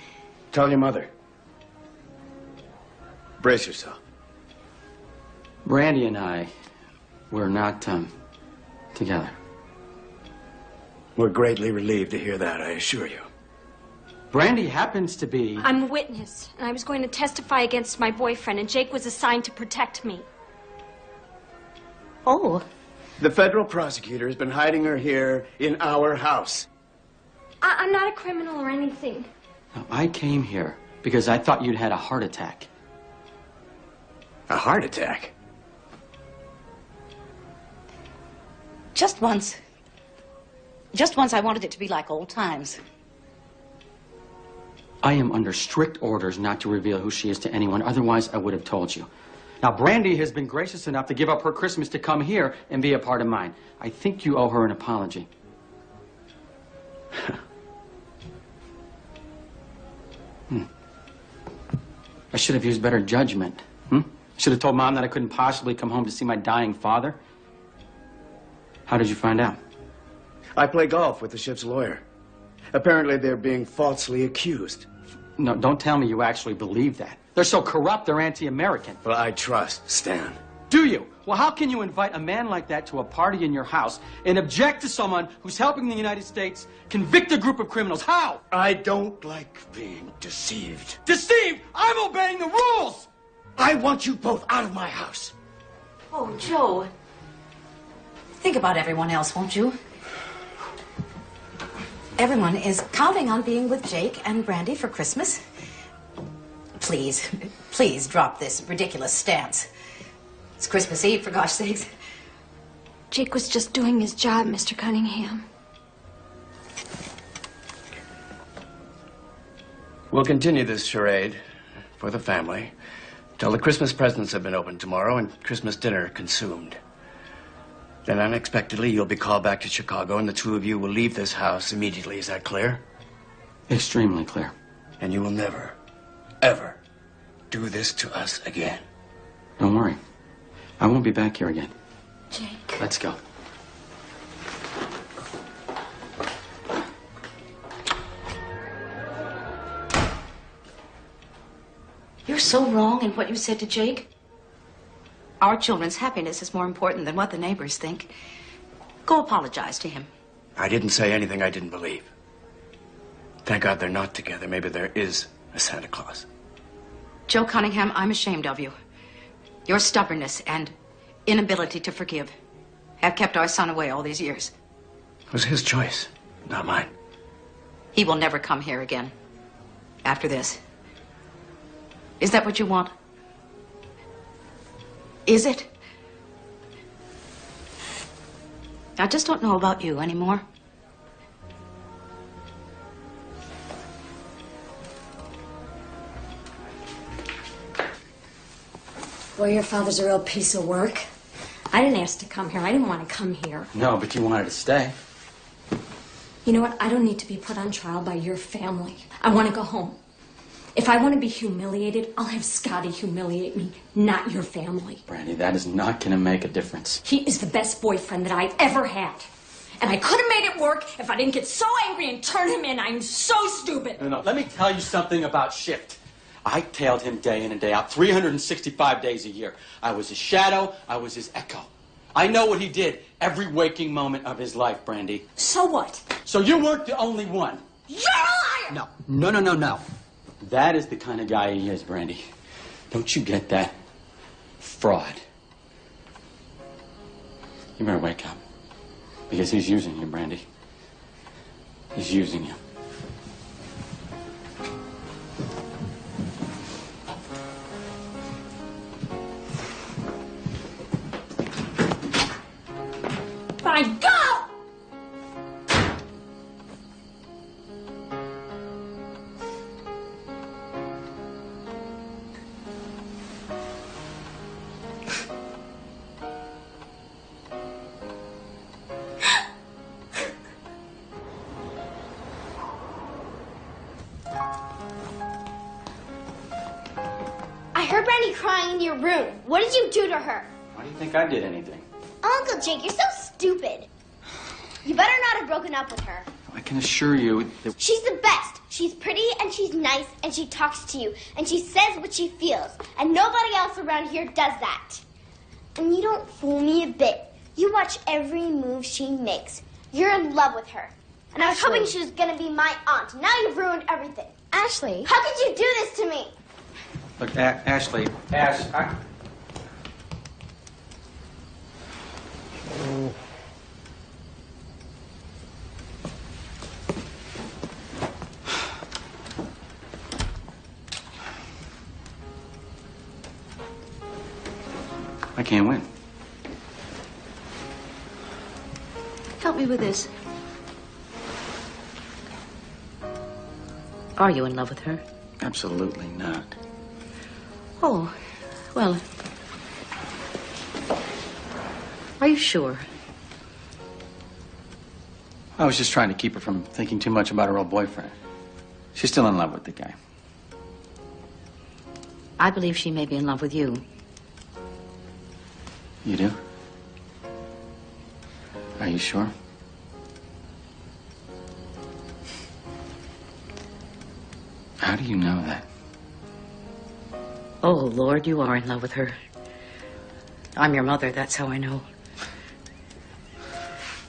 Tell your mother. Brace yourself. Brandy and I, we're not, together. We're greatly relieved to hear that, I assure you. Brandy happens to be... I'm a witness, and I was going to testify against my boyfriend, and Jake was assigned to protect me. Oh. The federal prosecutor has been hiding her here in our house. I'm not a criminal or anything. No, I came here because I thought you'd had a heart attack. A heart attack? Just once. Just once I wanted it to be like old times. I am under strict orders not to reveal who she is to anyone, otherwise I would have told you. Now, Brandy has been gracious enough to give up her Christmas to come here and be a part of mine. I think you owe her an apology. I should have used better judgment. I should have told Mom that I couldn't possibly come home to see my dying father. How did you find out? I play golf with the Schiff's lawyer. Apparently they're being falsely accused. No, don't tell me you actually believe that. They're so corrupt, they're anti-American. Well, I trust Stan. Do you? Well, how can you invite a man like that to a party in your house and object to someone who's helping the United States convict a group of criminals? How? I don't like being deceived. Deceived? I'm obeying the rules! I want you both out of my house. Oh, Joe. Think about everyone else, won't you? Everyone is counting on being with Jake and Brandy for Christmas. Please, please drop this ridiculous stance. It's Christmas Eve, for gosh sakes. Jake was just doing his job, Mr. Cunningham. We'll continue this charade for the family till the Christmas presents have been opened tomorrow and Christmas dinner consumed. Then unexpectedly, you'll be called back to Chicago, and the two of you will leave this house immediately. Is that clear? Extremely clear. And you will never, ever do this to us again. Don't worry. I won't be back here again. Jake. Let's go. You're so wrong in what you said to Jake. Our children's happiness is more important than what the neighbors think. Go apologize to him. I didn't say anything I didn't believe. Thank God they're not together. Maybe there is a Santa Claus. Joe Cunningham, I'm ashamed of you. Your stubbornness and inability to forgive have kept our son away all these years. It was his choice, not mine. He will never come here again after this. Is that what you want? Is it? I just don't know about you anymore. Well, your father's a real piece of work. I didn't ask to come here. I didn't want to come here. No, but you wanted to stay. You know what? I don't need to be put on trial by your family. I want to go home. If I want to be humiliated, I'll have Scotty humiliate me, not your family. Brandy, that is not going to make a difference. He is the best boyfriend that I've ever had. And I could have made it work if I didn't get so angry and turn him in. I'm so stupid. No, let me tell you something about Shift. I tailed him day in and day out, 365 days a year. I was his shadow. I was his echo. I know what he did every waking moment of his life, Brandy. So what? So you weren't the only one. You're a liar! No. That is the kind of guy he is, Brandy. Don't you get that? Fraud. You better wake up. Because he's using you, Brandy. He's using you. Fine, go! I heard Brandy crying in your room. What did you do to her? Why do you think I did anything? Uncle Jake, you're so stupid. You better not have broken up with her. I can assure you that... She's the best. She's pretty and she's nice and she talks to you and she says what she feels. And nobody else around here does that. And you don't fool me a bit. You watch every move she makes. You're in love with her. And I was hoping she was going to be my aunt. Now you've ruined everything. Ashley. How could you do this to me? Look, Ashley, I... I can't win. Help me with this. Are you in love with her? Absolutely not. Oh, well. Are you sure? I was just trying to keep her from thinking too much about her old boyfriend. She's still in love with the guy. I believe she may be in love with you. You do? Are you sure? How do you know that? Oh, Lord, you are in love with her. I'm your mother, that's how I know.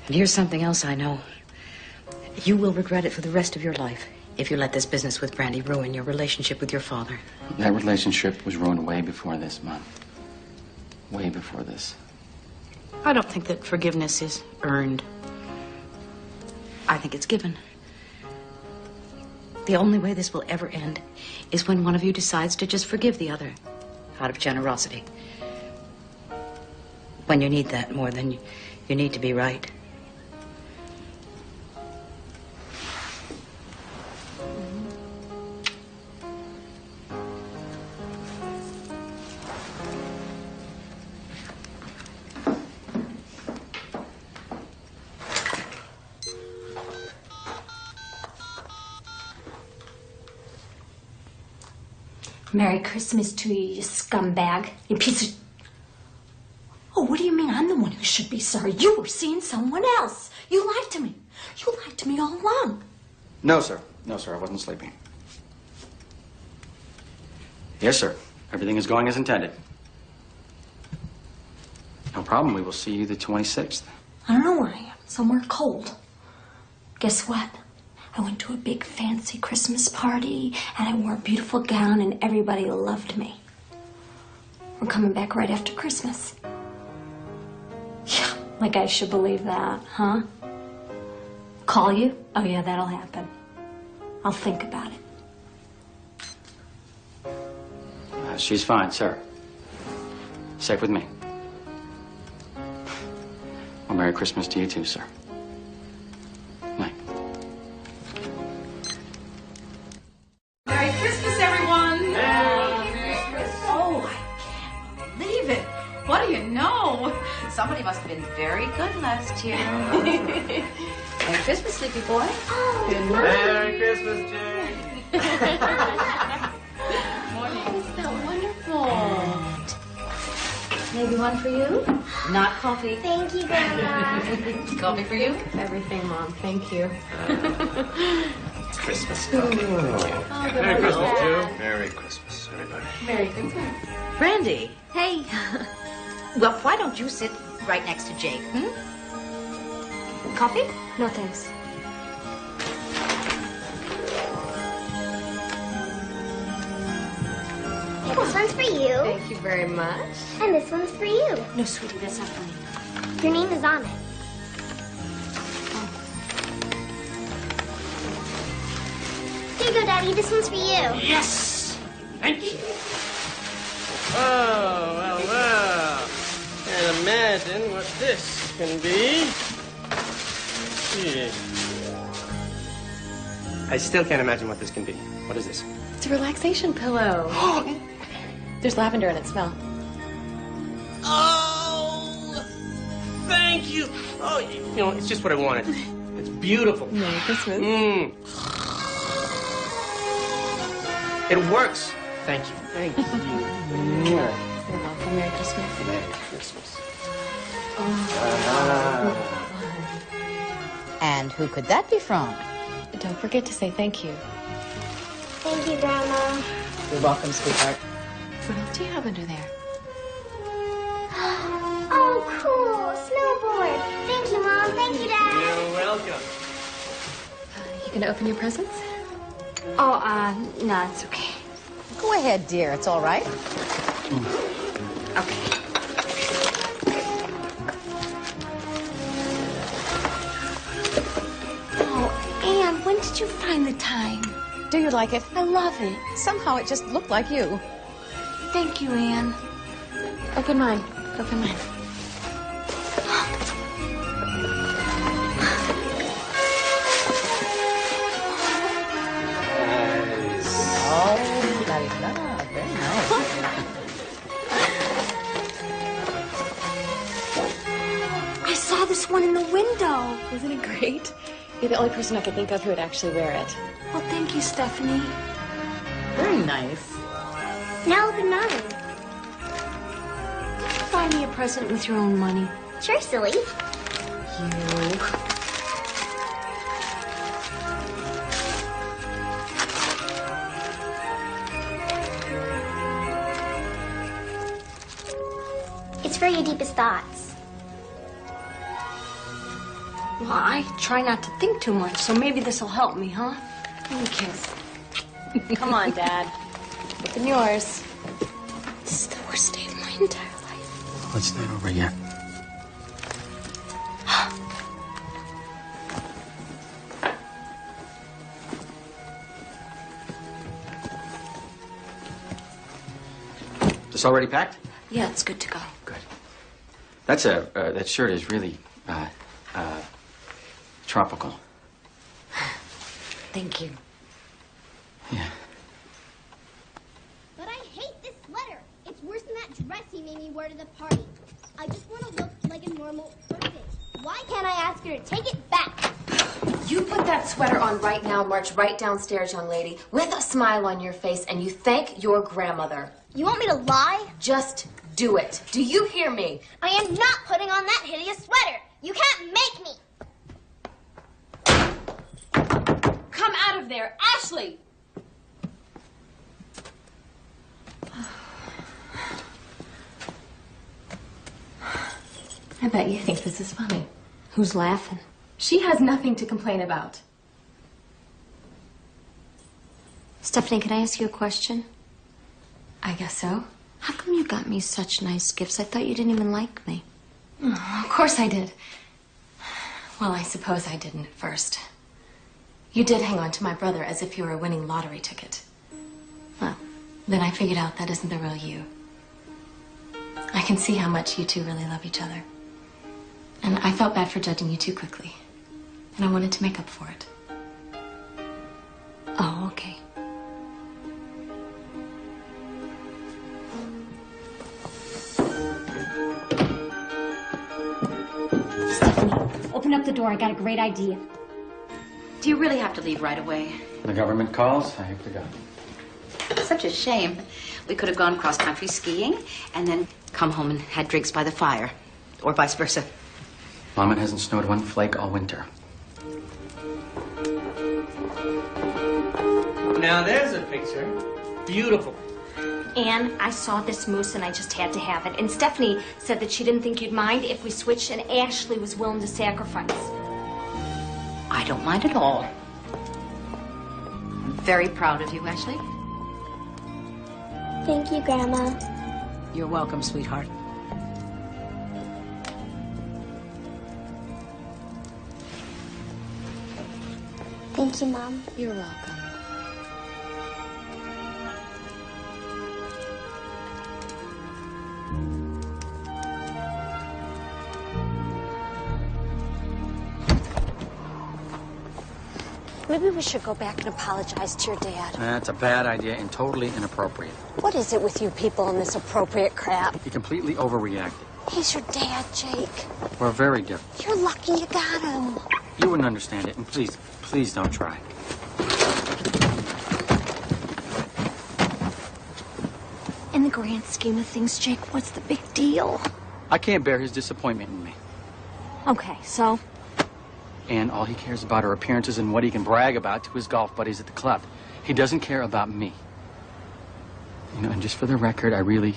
And here's something else I know. You will regret it for the rest of your life if you let this business with Brandy ruin your relationship with your father. That relationship was ruined way before this, Mom. Way before this. I don't think that forgiveness is earned. I think it's given. The only way this will ever end is when one of you decides to just forgive the other out of generosity. When you need that more than you need to be right. Merry Christmas to you, you scumbag. You piece of... Oh, what do you mean I'm the one who should be sorry? You were seeing someone else. You lied to me. You lied to me all along. No, sir. No, sir, I wasn't sleeping. Yes, sir. Everything is going as intended. No problem. We will see you the 26th. I don't know where I am. Somewhere cold. Guess what? I went to a big fancy Christmas party and I wore a beautiful gown and everybody loved me. We're coming back right after Christmas. Yeah, like I should believe that, huh? Call you? Oh yeah, that'll happen. I'll think about it. She's fine, sir. Safe with me. Well, Merry Christmas to you too, sir. Night. Merry Christmas, everyone! Merry Christmas! Oh, I can't believe it. What do you know? Some very good last year. Merry Christmas, sleepy boy. Merry Christmas, Jay. Morning. Oh, isn't that wonderful? Maybe one for you? Not coffee. Thank you, Grandma. Coffee for you? Everything, Mom. Thank you. It's Christmas. Oh, Merry Christmas, Joe. Merry Christmas, everybody. Merry Christmas. Brandy. Hey. Well, why don't you sit right next to Jake? Coffee? No, thanks. Hey, this one's for you. Thank you very much. And this one's for you. No, sweetie, that's not for me. Your name is on it. Here you go, Daddy. This one's for you. Yes! Thank you. Oh, well. Can't imagine what this can be. Yeah. I still can't imagine what this can be. What is this? It's a relaxation pillow. There's lavender in it. Smell. Oh! Thank you! Oh, you know, it's just what I wanted. It's beautiful. Merry Christmas. It works. Thank you. Thank you. You're welcome. Merry Christmas. Merry Christmas. And who could that be from? Don't forget to say thank you. Thank you, Grandma. You're welcome, sweetheart. What else do you have under there? Oh, cool. Snowboard. Thank you, Mom. Thank you, Dad. You're welcome. You gonna open your presents? Oh, no, it's okay. Go ahead, dear. It's all right. Okay. Oh, Anne, when did you find the time? Do you like it? I love it. Somehow it just looked like you. Thank you, Anne. Open mine. Open mine. Oh, la la la. Very nice. I saw this one in the window. Isn't it great? You're the only person I could think of who would actually wear it. Well, thank you, Stephanie. Very nice. Now open mine. Buy me a present with your own money. Sure, silly. You. It's for your deepest thoughts. Well, I try not to think too much, so maybe this will help me, huh? Give me a kiss. Come on, Dad. Open yours. This is the worst day of my entire life. It's not over yet. This already packed? Yeah, it's good to go. Good. That's that shirt is really, tropical. Thank you. Yeah. But I hate this sweater. It's worse than that dress he made me wear to the party. I just want to look like a normal person. Why can't I ask her to take it back? You put that sweater on right now, march right downstairs, young lady, with a smile on your face, and you thank your grandmother. You want me to lie? Just do it. Do you hear me? I am not putting on that hideous sweater. You can't make me. Come out of there, Ashley! I bet you think this is funny. Who's laughing? She has nothing to complain about. Stephanie, can I ask you a question? I guess so. How come you got me such nice gifts? I thought you didn't even like me. Oh, of course I did. Well, I suppose I didn't at first. You did hang on to my brother as if you were a winning lottery ticket. Well, then I figured out that isn't the real you. I can see how much you two really love each other. And I felt bad for judging you too quickly. And I wanted to make up for it. Oh, okay. open up the door. I got a great idea. Do you really have to leave right away? The government calls, I have to go. Such a shame. We could have gone cross-country skiing and then come home and had drinks by the fire. Or vice versa. Mom, it hasn't snowed one flake all winter. Now there's a picture. Beautiful. Anne, I saw this moose and I just had to have it. And Stephanie said that she didn't think you'd mind if we switched and Ashley was willing to sacrifice. I don't mind at all. I'm very proud of you, Ashley. Thank you, Grandma. You're welcome, sweetheart. Thank you, Mom. You're welcome. Maybe we should go back and apologize to your dad. That's a bad idea and totally inappropriate. What is it with you people and this appropriate crap? You completely overreacted. He's your dad, Jake. We're very different. You're lucky you got him. You wouldn't understand it, and please don't try. In the grand scheme of things, Jake, what's the big deal? I can't bear his disappointment in me. Okay, so? And all he cares about are appearances and what he can brag about to his golf buddies at the club. He doesn't care about me. You know, and just for the record, I really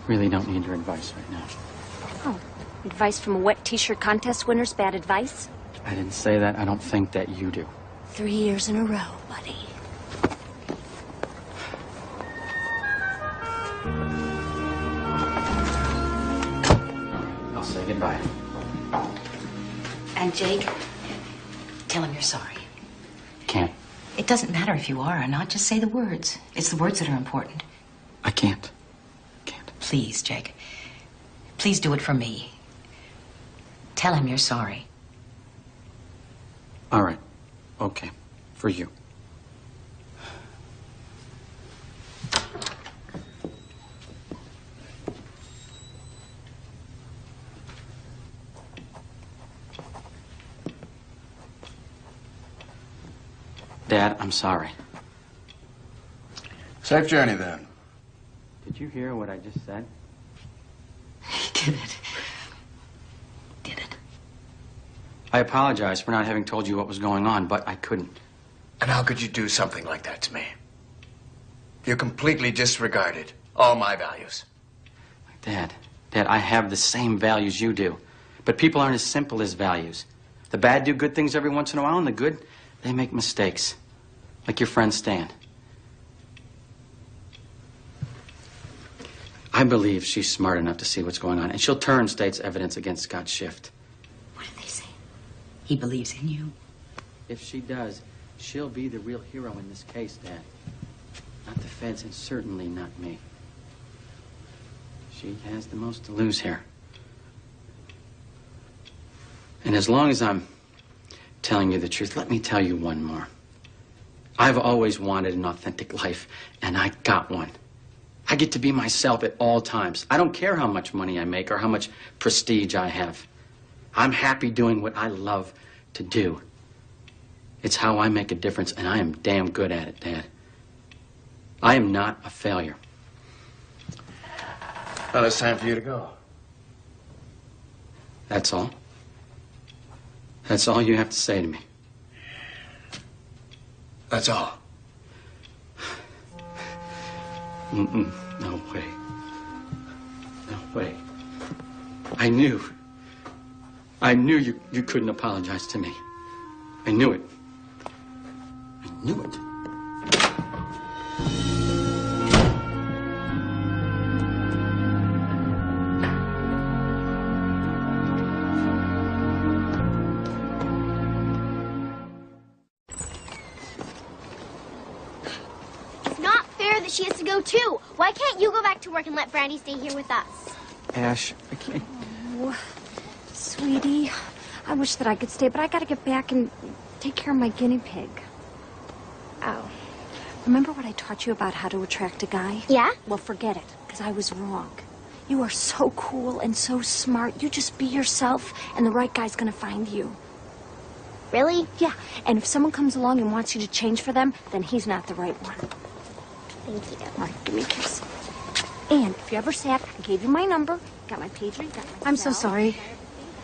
don't need your advice right now. Oh, advice from a wet t-shirt contest winner's bad advice? I didn't say that. I don't think that you do. 3 years in a row, buddy. I'll say goodbye. And Jake, tell him you're sorry. Can't. It doesn't matter if you are or not. Just say the words. It's the words that are important. I can't. Please, Jake. Please do it for me. Tell him you're sorry. All right. Okay. For you. Dad, I'm sorry. Safe journey, then. Did you hear what I just said? He did it. I apologize for not having told you what was going on, but I couldn't. And how could you do something like that to me? You completely disregarded all my values. Dad, I have the same values you do. But people aren't as simple as values. The bad do good things every once in a while, and the good, they make mistakes. Like your friend Stan. I believe she's smart enough to see what's going on, and she'll turn state's evidence against Scott Schiff. What did they say? He believes in you. If she does, she'll be the real hero in this case, Dad. Not the feds, and certainly not me. She has the most to lose here. And as long as I'm telling you the truth, let me tell you one more. I've always wanted an authentic life, and I got one. I get to be myself at all times. I don't care how much money I make or how much prestige I have. I'm happy doing what I love to do. It's how I make a difference, and I am damn good at it, Dad. I am not a failure. Well, it's time for you to go. That's all? That's all you have to say to me? That's all. No way. No way. I knew you couldn't apologize to me. I knew it. I knew it. She has to go too. Why can't you go back to work and let Brandy stay here with us? Ash, I can't. Oh, sweetie, I wish that I could stay, but I gotta get back and take care of my guinea pig. Oh. Remember what I taught you about how to attract a guy? Yeah? Well, forget it, because I was wrong. You are so cool and so smart. You just be yourself, and the right guy's gonna find you. Really? Yeah, and if someone comes along and wants you to change for them, then he's not the right one. Thank you. All right, give me a kiss. And if you're ever sad, I gave you my number, got my pager, got my I'm so cell. sorry.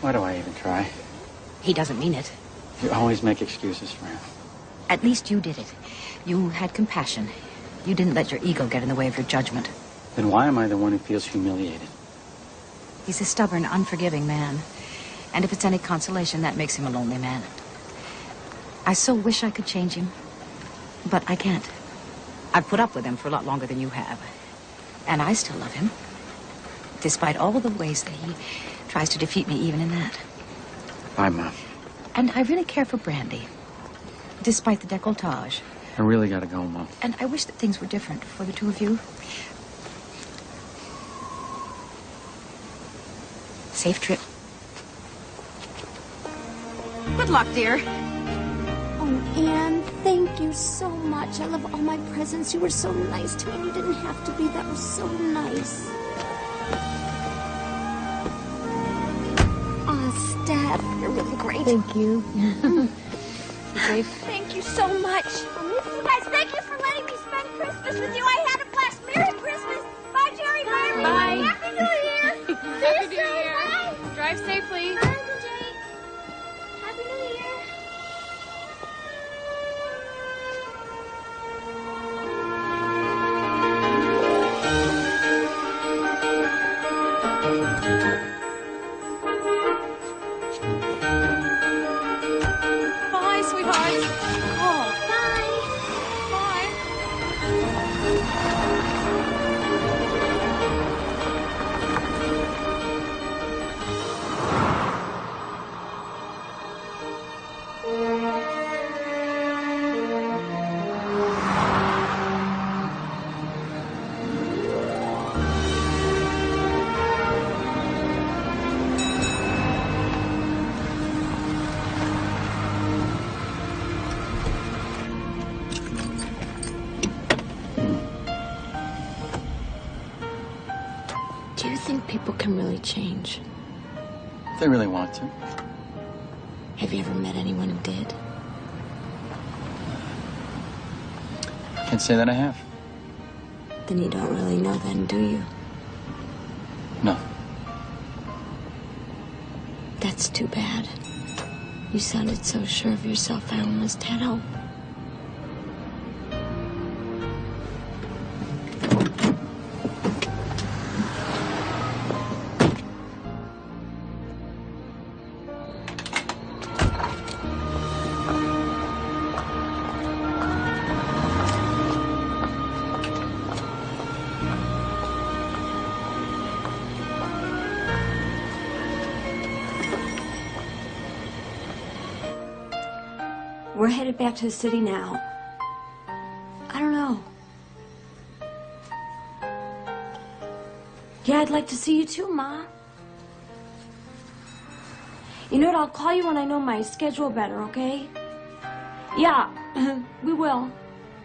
Why do I even try? He doesn't mean it. You always make excuses for him. At least you did it. You had compassion. You didn't let your ego get in the way of your judgment. Then why am I the one who feels humiliated? He's a stubborn, unforgiving man. And if it's any consolation, that makes him a lonely man. I so wish I could change him, but I can't. I've put up with him for a lot longer than you have. And I still love him, despite all the ways that he tries to defeat me even in that. Bye, Mom. And I really care for Brandy, despite the décolletage. I really gotta go, Mom. And I wish that things were different for the two of you. Safe trip. Good luck, dear. Oh, Anne, thank you so much. I love all my presents. You were so nice to me, and you didn't have to be. That was so nice. Oh, Steph, you're really great. Thank you. Thank you so much. I'll miss you guys. Thank you for letting me spend Christmas with you. I had a blast. Merry Christmas. Bye, Jerry. Bye, Rita. Bye. Happy New Year. Happy See New you soon. Year. Bye. Drive safely. Bye, Uncle Jake. Happy New Year. Bye, sweetheart. Oh, bye. Bye. Do you think people can really change? If they really want to. Have you ever met anyone who did? Can't say that I have. Then you don't really know then, do you? No. That's too bad. You sounded so sure of yourself, I almost had hope. We're headed back to the city now. I don't know. Yeah, I'd like to see you too, Ma. You know what? I'll call you when I know my schedule better, okay? Yeah, we will.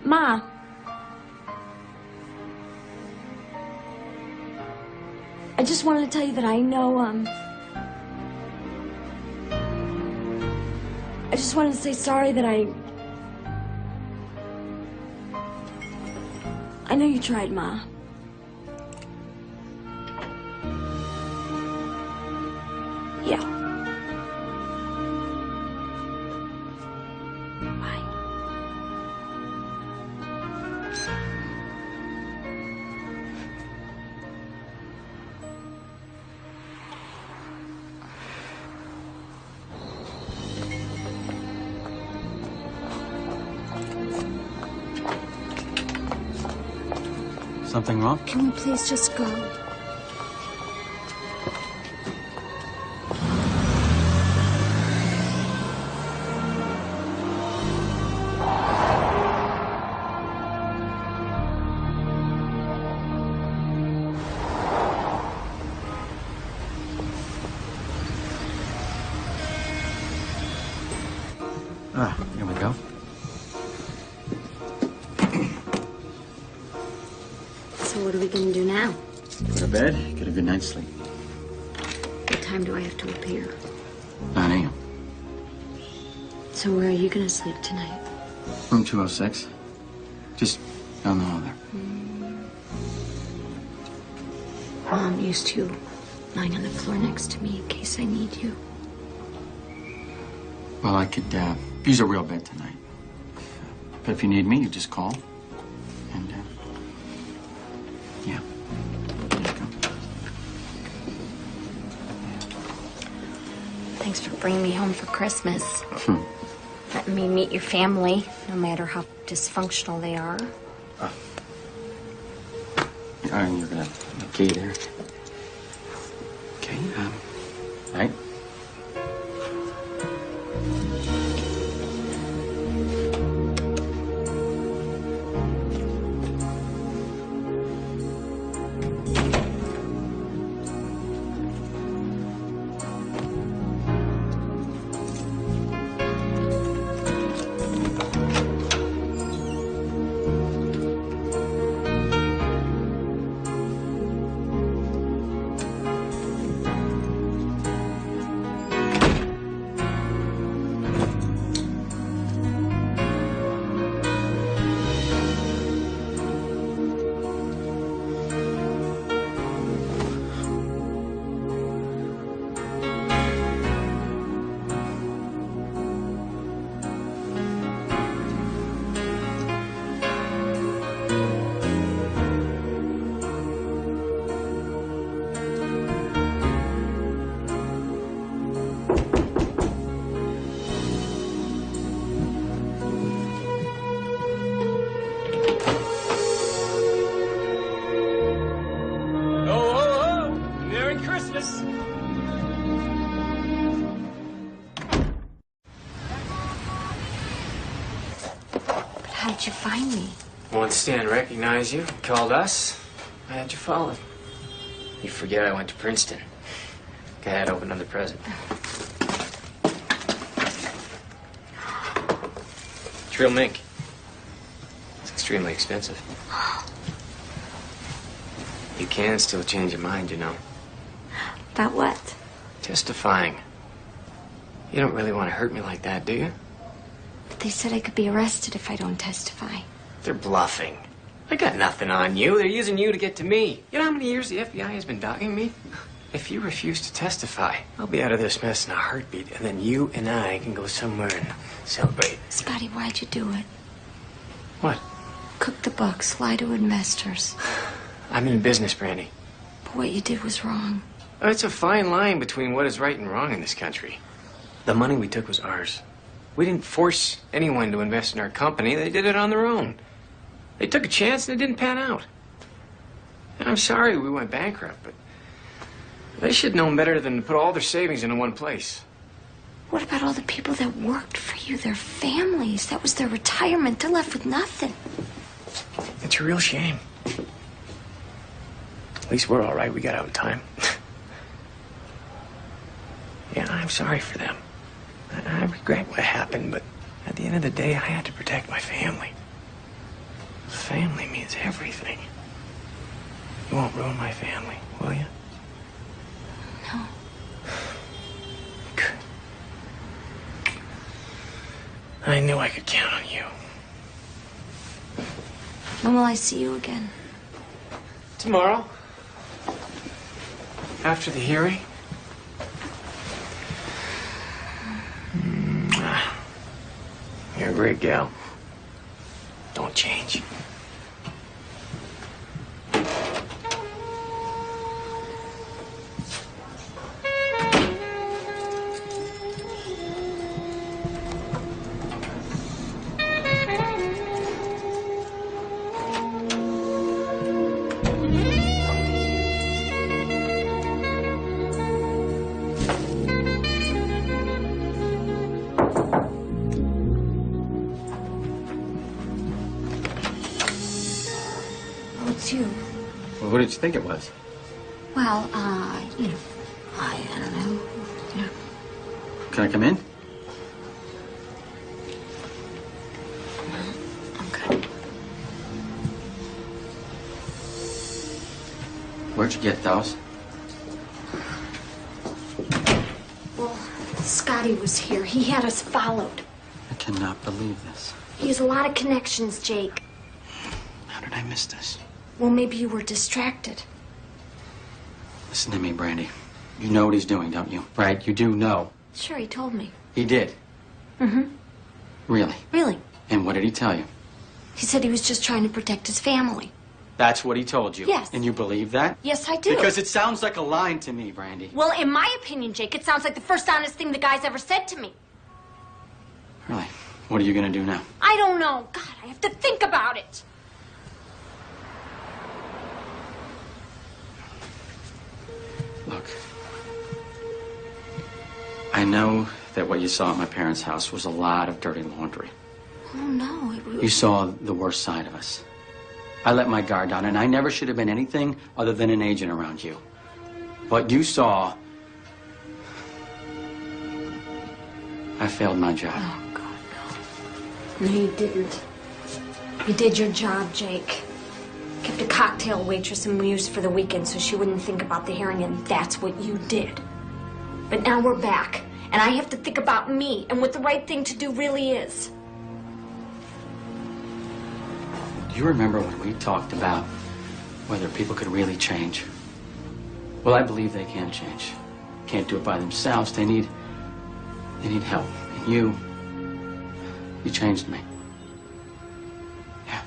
Ma. I just wanted to tell you that I know, I just wanted to say sorry that I know you tried, Ma. Yeah. Bye. Something wrong? Can we please just go? Here we go. So what are we gonna do now? Go to bed, get a good night's sleep. What time do I have to appear? 9 a.m. So where are you going to sleep tonight? Room 206. Just down the hall there. Mom used to lying on the floor next to me in case I need you. Well, I could use a real bed tonight. But if you need me, you just call. And, yeah. There you go. Thanks for bringing me home for Christmas. Letting me meet your family, no matter how dysfunctional they are. And you're gonna key there. Okay, right? How'd you find me? Once Stan recognized you, called us, I had you followed. You forget I went to Princeton. Go ahead, open another present. It's real mink. It's extremely expensive. You can still change your mind, you know. About what? Testifying. You don't really want to hurt me like that, do you? But they said I could be arrested if I don't testify. They're bluffing. I got nothing on you. They're using you to get to me. You know how many years the FBI has been dogging me? If you refuse to testify, I'll be out of this mess in a heartbeat, and then you and I can go somewhere and celebrate. Scotty, why'd you do it? What? Cook the books, lie to investors. I'm in business, Brandy. But what you did was wrong. Oh, it's a fine line between what is right and wrong in this country. The money we took was ours. We didn't force anyone to invest in our company. They did it on their own. They took a chance and it didn't pan out. And I'm sorry we went bankrupt, but they should have known better than to put all their savings into one place. What about all the people that worked for you, their families? That was their retirement. They're left with nothing. It's a real shame. At least we're all right. We got out in time. Yeah, I'm sorry for them. I regret what happened, but at the end of the day, I had to protect my family. Family means everything. You won't ruin my family, will you? No. Good. I knew I could count on you. When will I see you again? Tomorrow. After the hearing. You're a great gal. Don't change. It's you. Well, what did you think it was? Well, you know, I don't know. Yeah. Can I come in? I'm good. Where'd you get those? Well, Scotty was here. He had us followed. I cannot believe this. He has a lot of connections, Jake. How did I miss this? Well, maybe you were distracted. Listen to me, Brandy. You know what he's doing, don't you? Right? You do know. Sure, he told me. He did. Mm-hmm. Really? Really? And what did he tell you? He said he was just trying to protect his family. That's what he told you? Yes. And you believe that? Yes, I do. Because it sounds like a line to me, Brandy. Well, in my opinion, Jake, it sounds like the first honest thing the guy's ever said to me. Really? What are you going to do now? I don't know. God, I have to think about it. Look. I know that what you saw at my parents' house was a lot of dirty laundry. Oh, no. You saw the worst side of us. I let my guard down, and I never should have been anything other than an agent around you. What you saw... I failed my job. Oh, God, no. No, you didn't. You did your job, Jake. Kept a cocktail waitress amused for the weekend so she wouldn't think about the hearing, and that's what you did. But now we're back, and I have to think about me and what the right thing to do really is. Do you remember when we talked about whether people could really change? Well, I believe they can change. Can't do it by themselves. They need help. And you changed me. Yeah.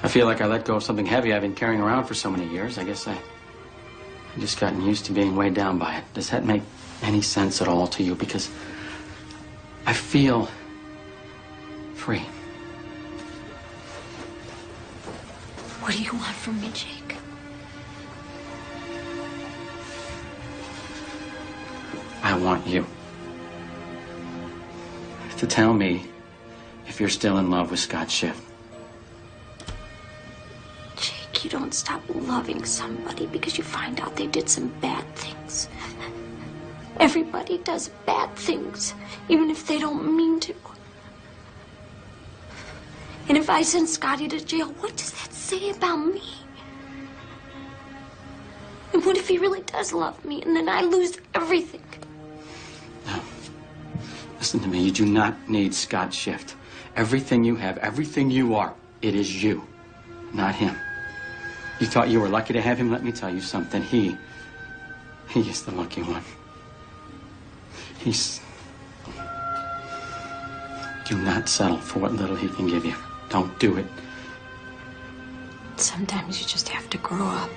I feel like I let go of something heavy I've been carrying around for so many years. I guess I just gotten used to being weighed down by it. Does that make any sense at all to you? Because I feel free. What do you want from me, Jake? I want you to tell me if you're still in love with Scott Schiff. Jake, you don't stop loving somebody because you find out they did some bad things. Everybody does bad things, even if they don't mean to. And if I send Scotty to jail, what does that say about me? And what if he really does love me and then I lose everything? No. Listen to me. You do not need Scott Schiff. Everything you have, everything you are, it is you, not him. You thought you were lucky to have him? Let me tell you something. He is the lucky one. Do not settle for what little he can give you. Don't do it. Sometimes you just have to grow up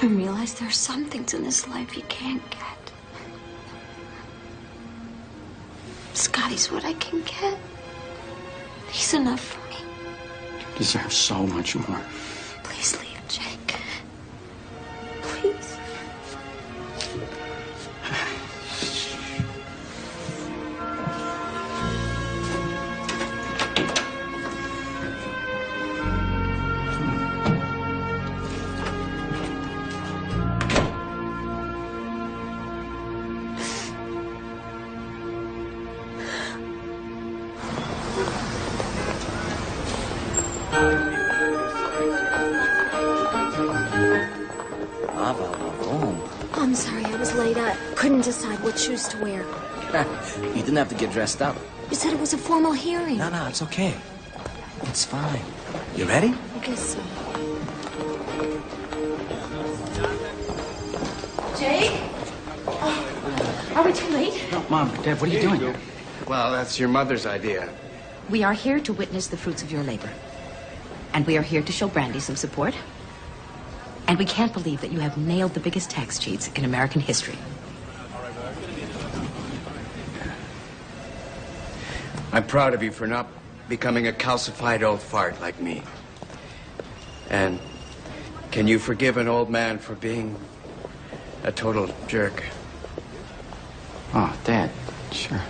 and realize there are some things in this life you can't get. Scotty's what I can get. He's enough for me. You deserve so much more. Please leave, Jake. Please. I'm sorry I was late. I couldn't decide what shoes to wear. You didn't have to get dressed up. You said it was a formal hearing. No, it's okay. It's fine. You ready? I guess so. Jake? Oh, are we too late? No, Mom, Dad, what are you doing here? Well, that's your mother's idea. We are here to witness the fruits of your labor. And we are here to show Brandy some support. And we can't believe that you have nailed the biggest tax cheats in American history. I'm proud of you for not becoming a calcified old fart like me. And can you forgive an old man for being a total jerk? Oh, Dad, sure.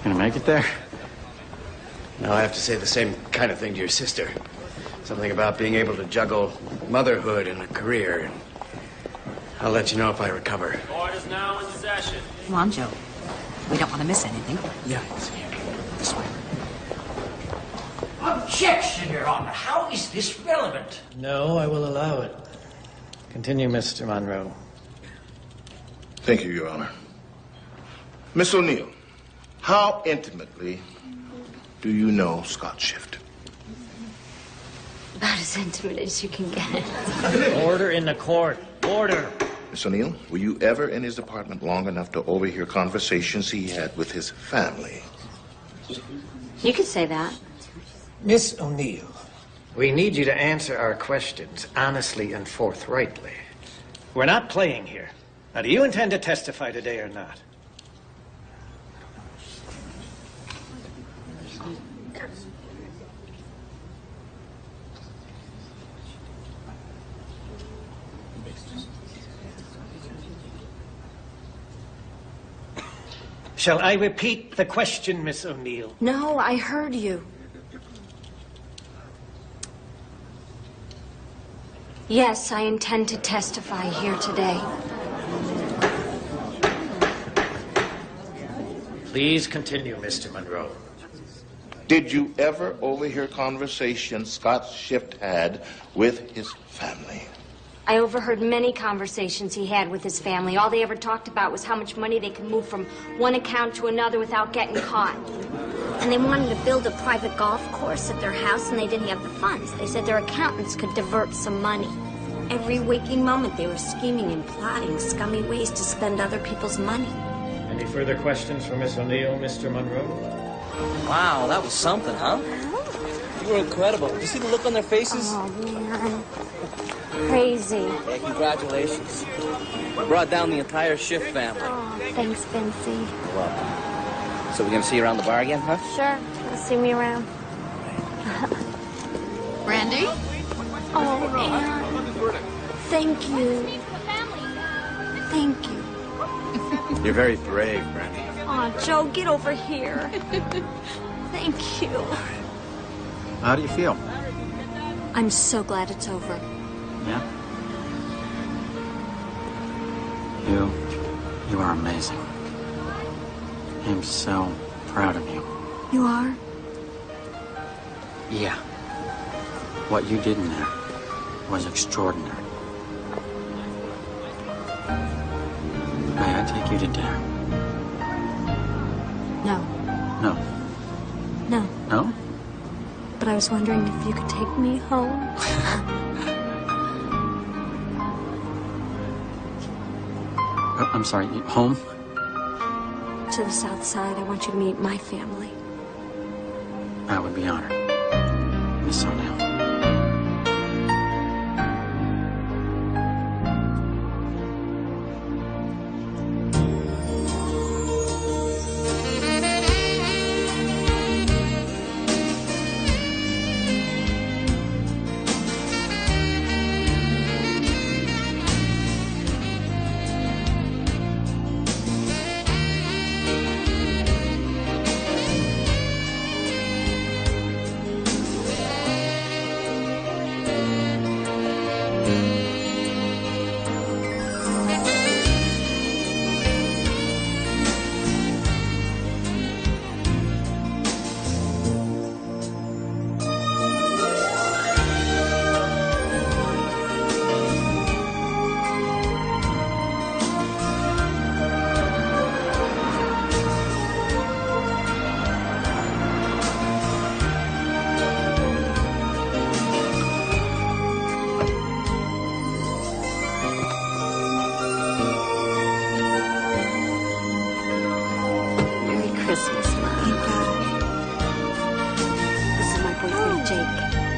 Gonna make it there? Now I have to say the same kind of thing to your sister. Something about being able to juggle motherhood and a career. I'll let you know if I recover. Court is now in session. Come on, Joe. We don't want to miss anything. Yeah, it's here. This way. Objection, Your Honor. How is this relevant? No, I will allow it. Continue, Mr. Monroe. Thank you, Your Honor. Miss O'Neill, how intimately do you know Scott Shift? About as intimate as you can get. Order in the court. Order. Miss O'Neill, were you ever in his apartment long enough to overhear conversations he had with his family? You could say that. Miss O'Neill, we need you to answer our questions honestly and forthrightly. We're not playing here. Now, do you intend to testify today or not? Shall I repeat the question, Miss O'Neill? No, I heard you. Yes, I intend to testify here today. Please continue, Mr. Monroe. Did you ever overhear conversations Scott Shift had with his family? I overheard many conversations he had with his family. All they ever talked about was how much money they could move from one account to another without getting caught. And they wanted to build a private golf course at their house, and they didn't have the funds. They said their accountants could divert some money. Every waking moment, they were scheming and plotting scummy ways to spend other people's money. Any further questions for Miss O'Neill, Mr. Monroe? Wow, that was something, huh? You were incredible. Did you see the look on their faces? Oh, man. Crazy. Yeah, congratulations. You brought down the entire Shift family. Oh, thanks, Vincy. You're welcome. So we're gonna see you around the bar again, huh? Sure. You'll see me around. Randy? Oh, Anne. Thank you. Thank you. You're very brave, Brandy. Oh, Joe, get over here. Thank you. How do you feel? I'm so glad it's over. Yeah? You are amazing. I'm so proud of you. You are? Yeah. What you did in there was extraordinary. May I take you to dinner? No. No. No. No? But I was wondering if you could take me home. I'm sorry, home? To the south side. I want you to meet my family. I would be honored, Miss O'Neill.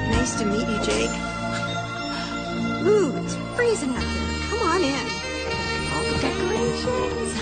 Nice to meet you, Jake. Ooh, it's freezing out there. Come on in. All the decorations.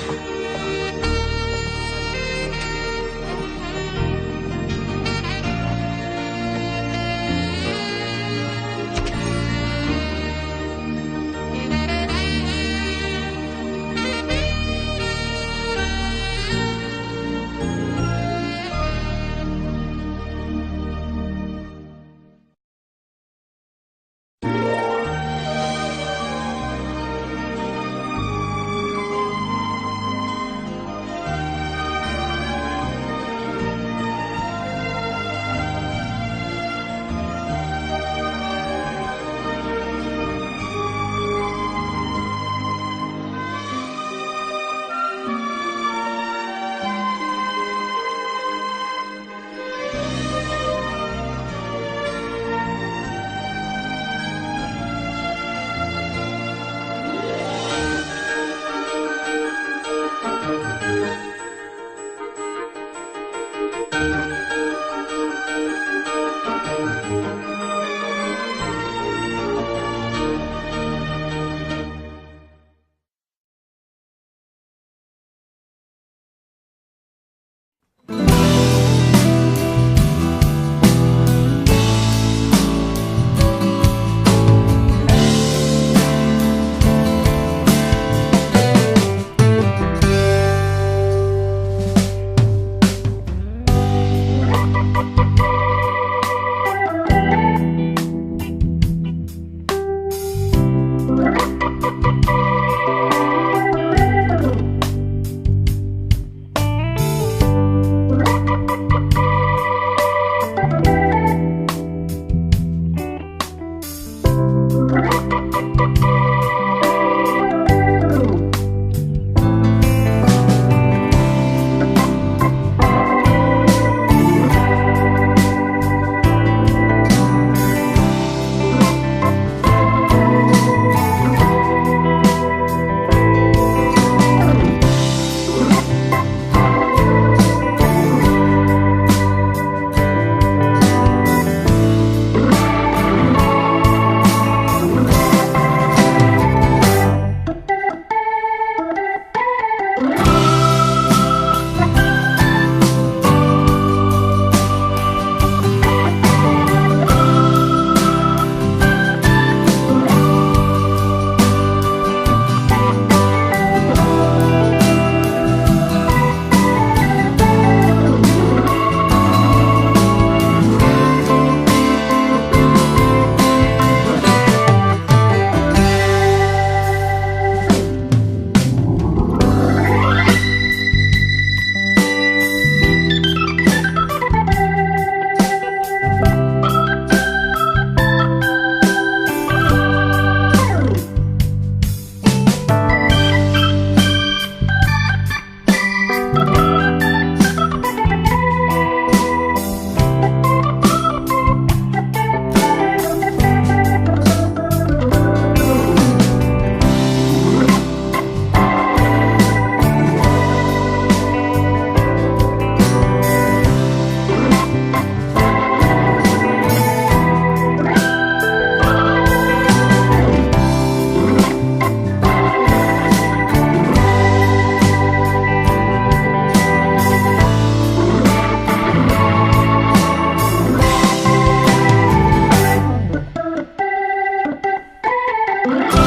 Bye.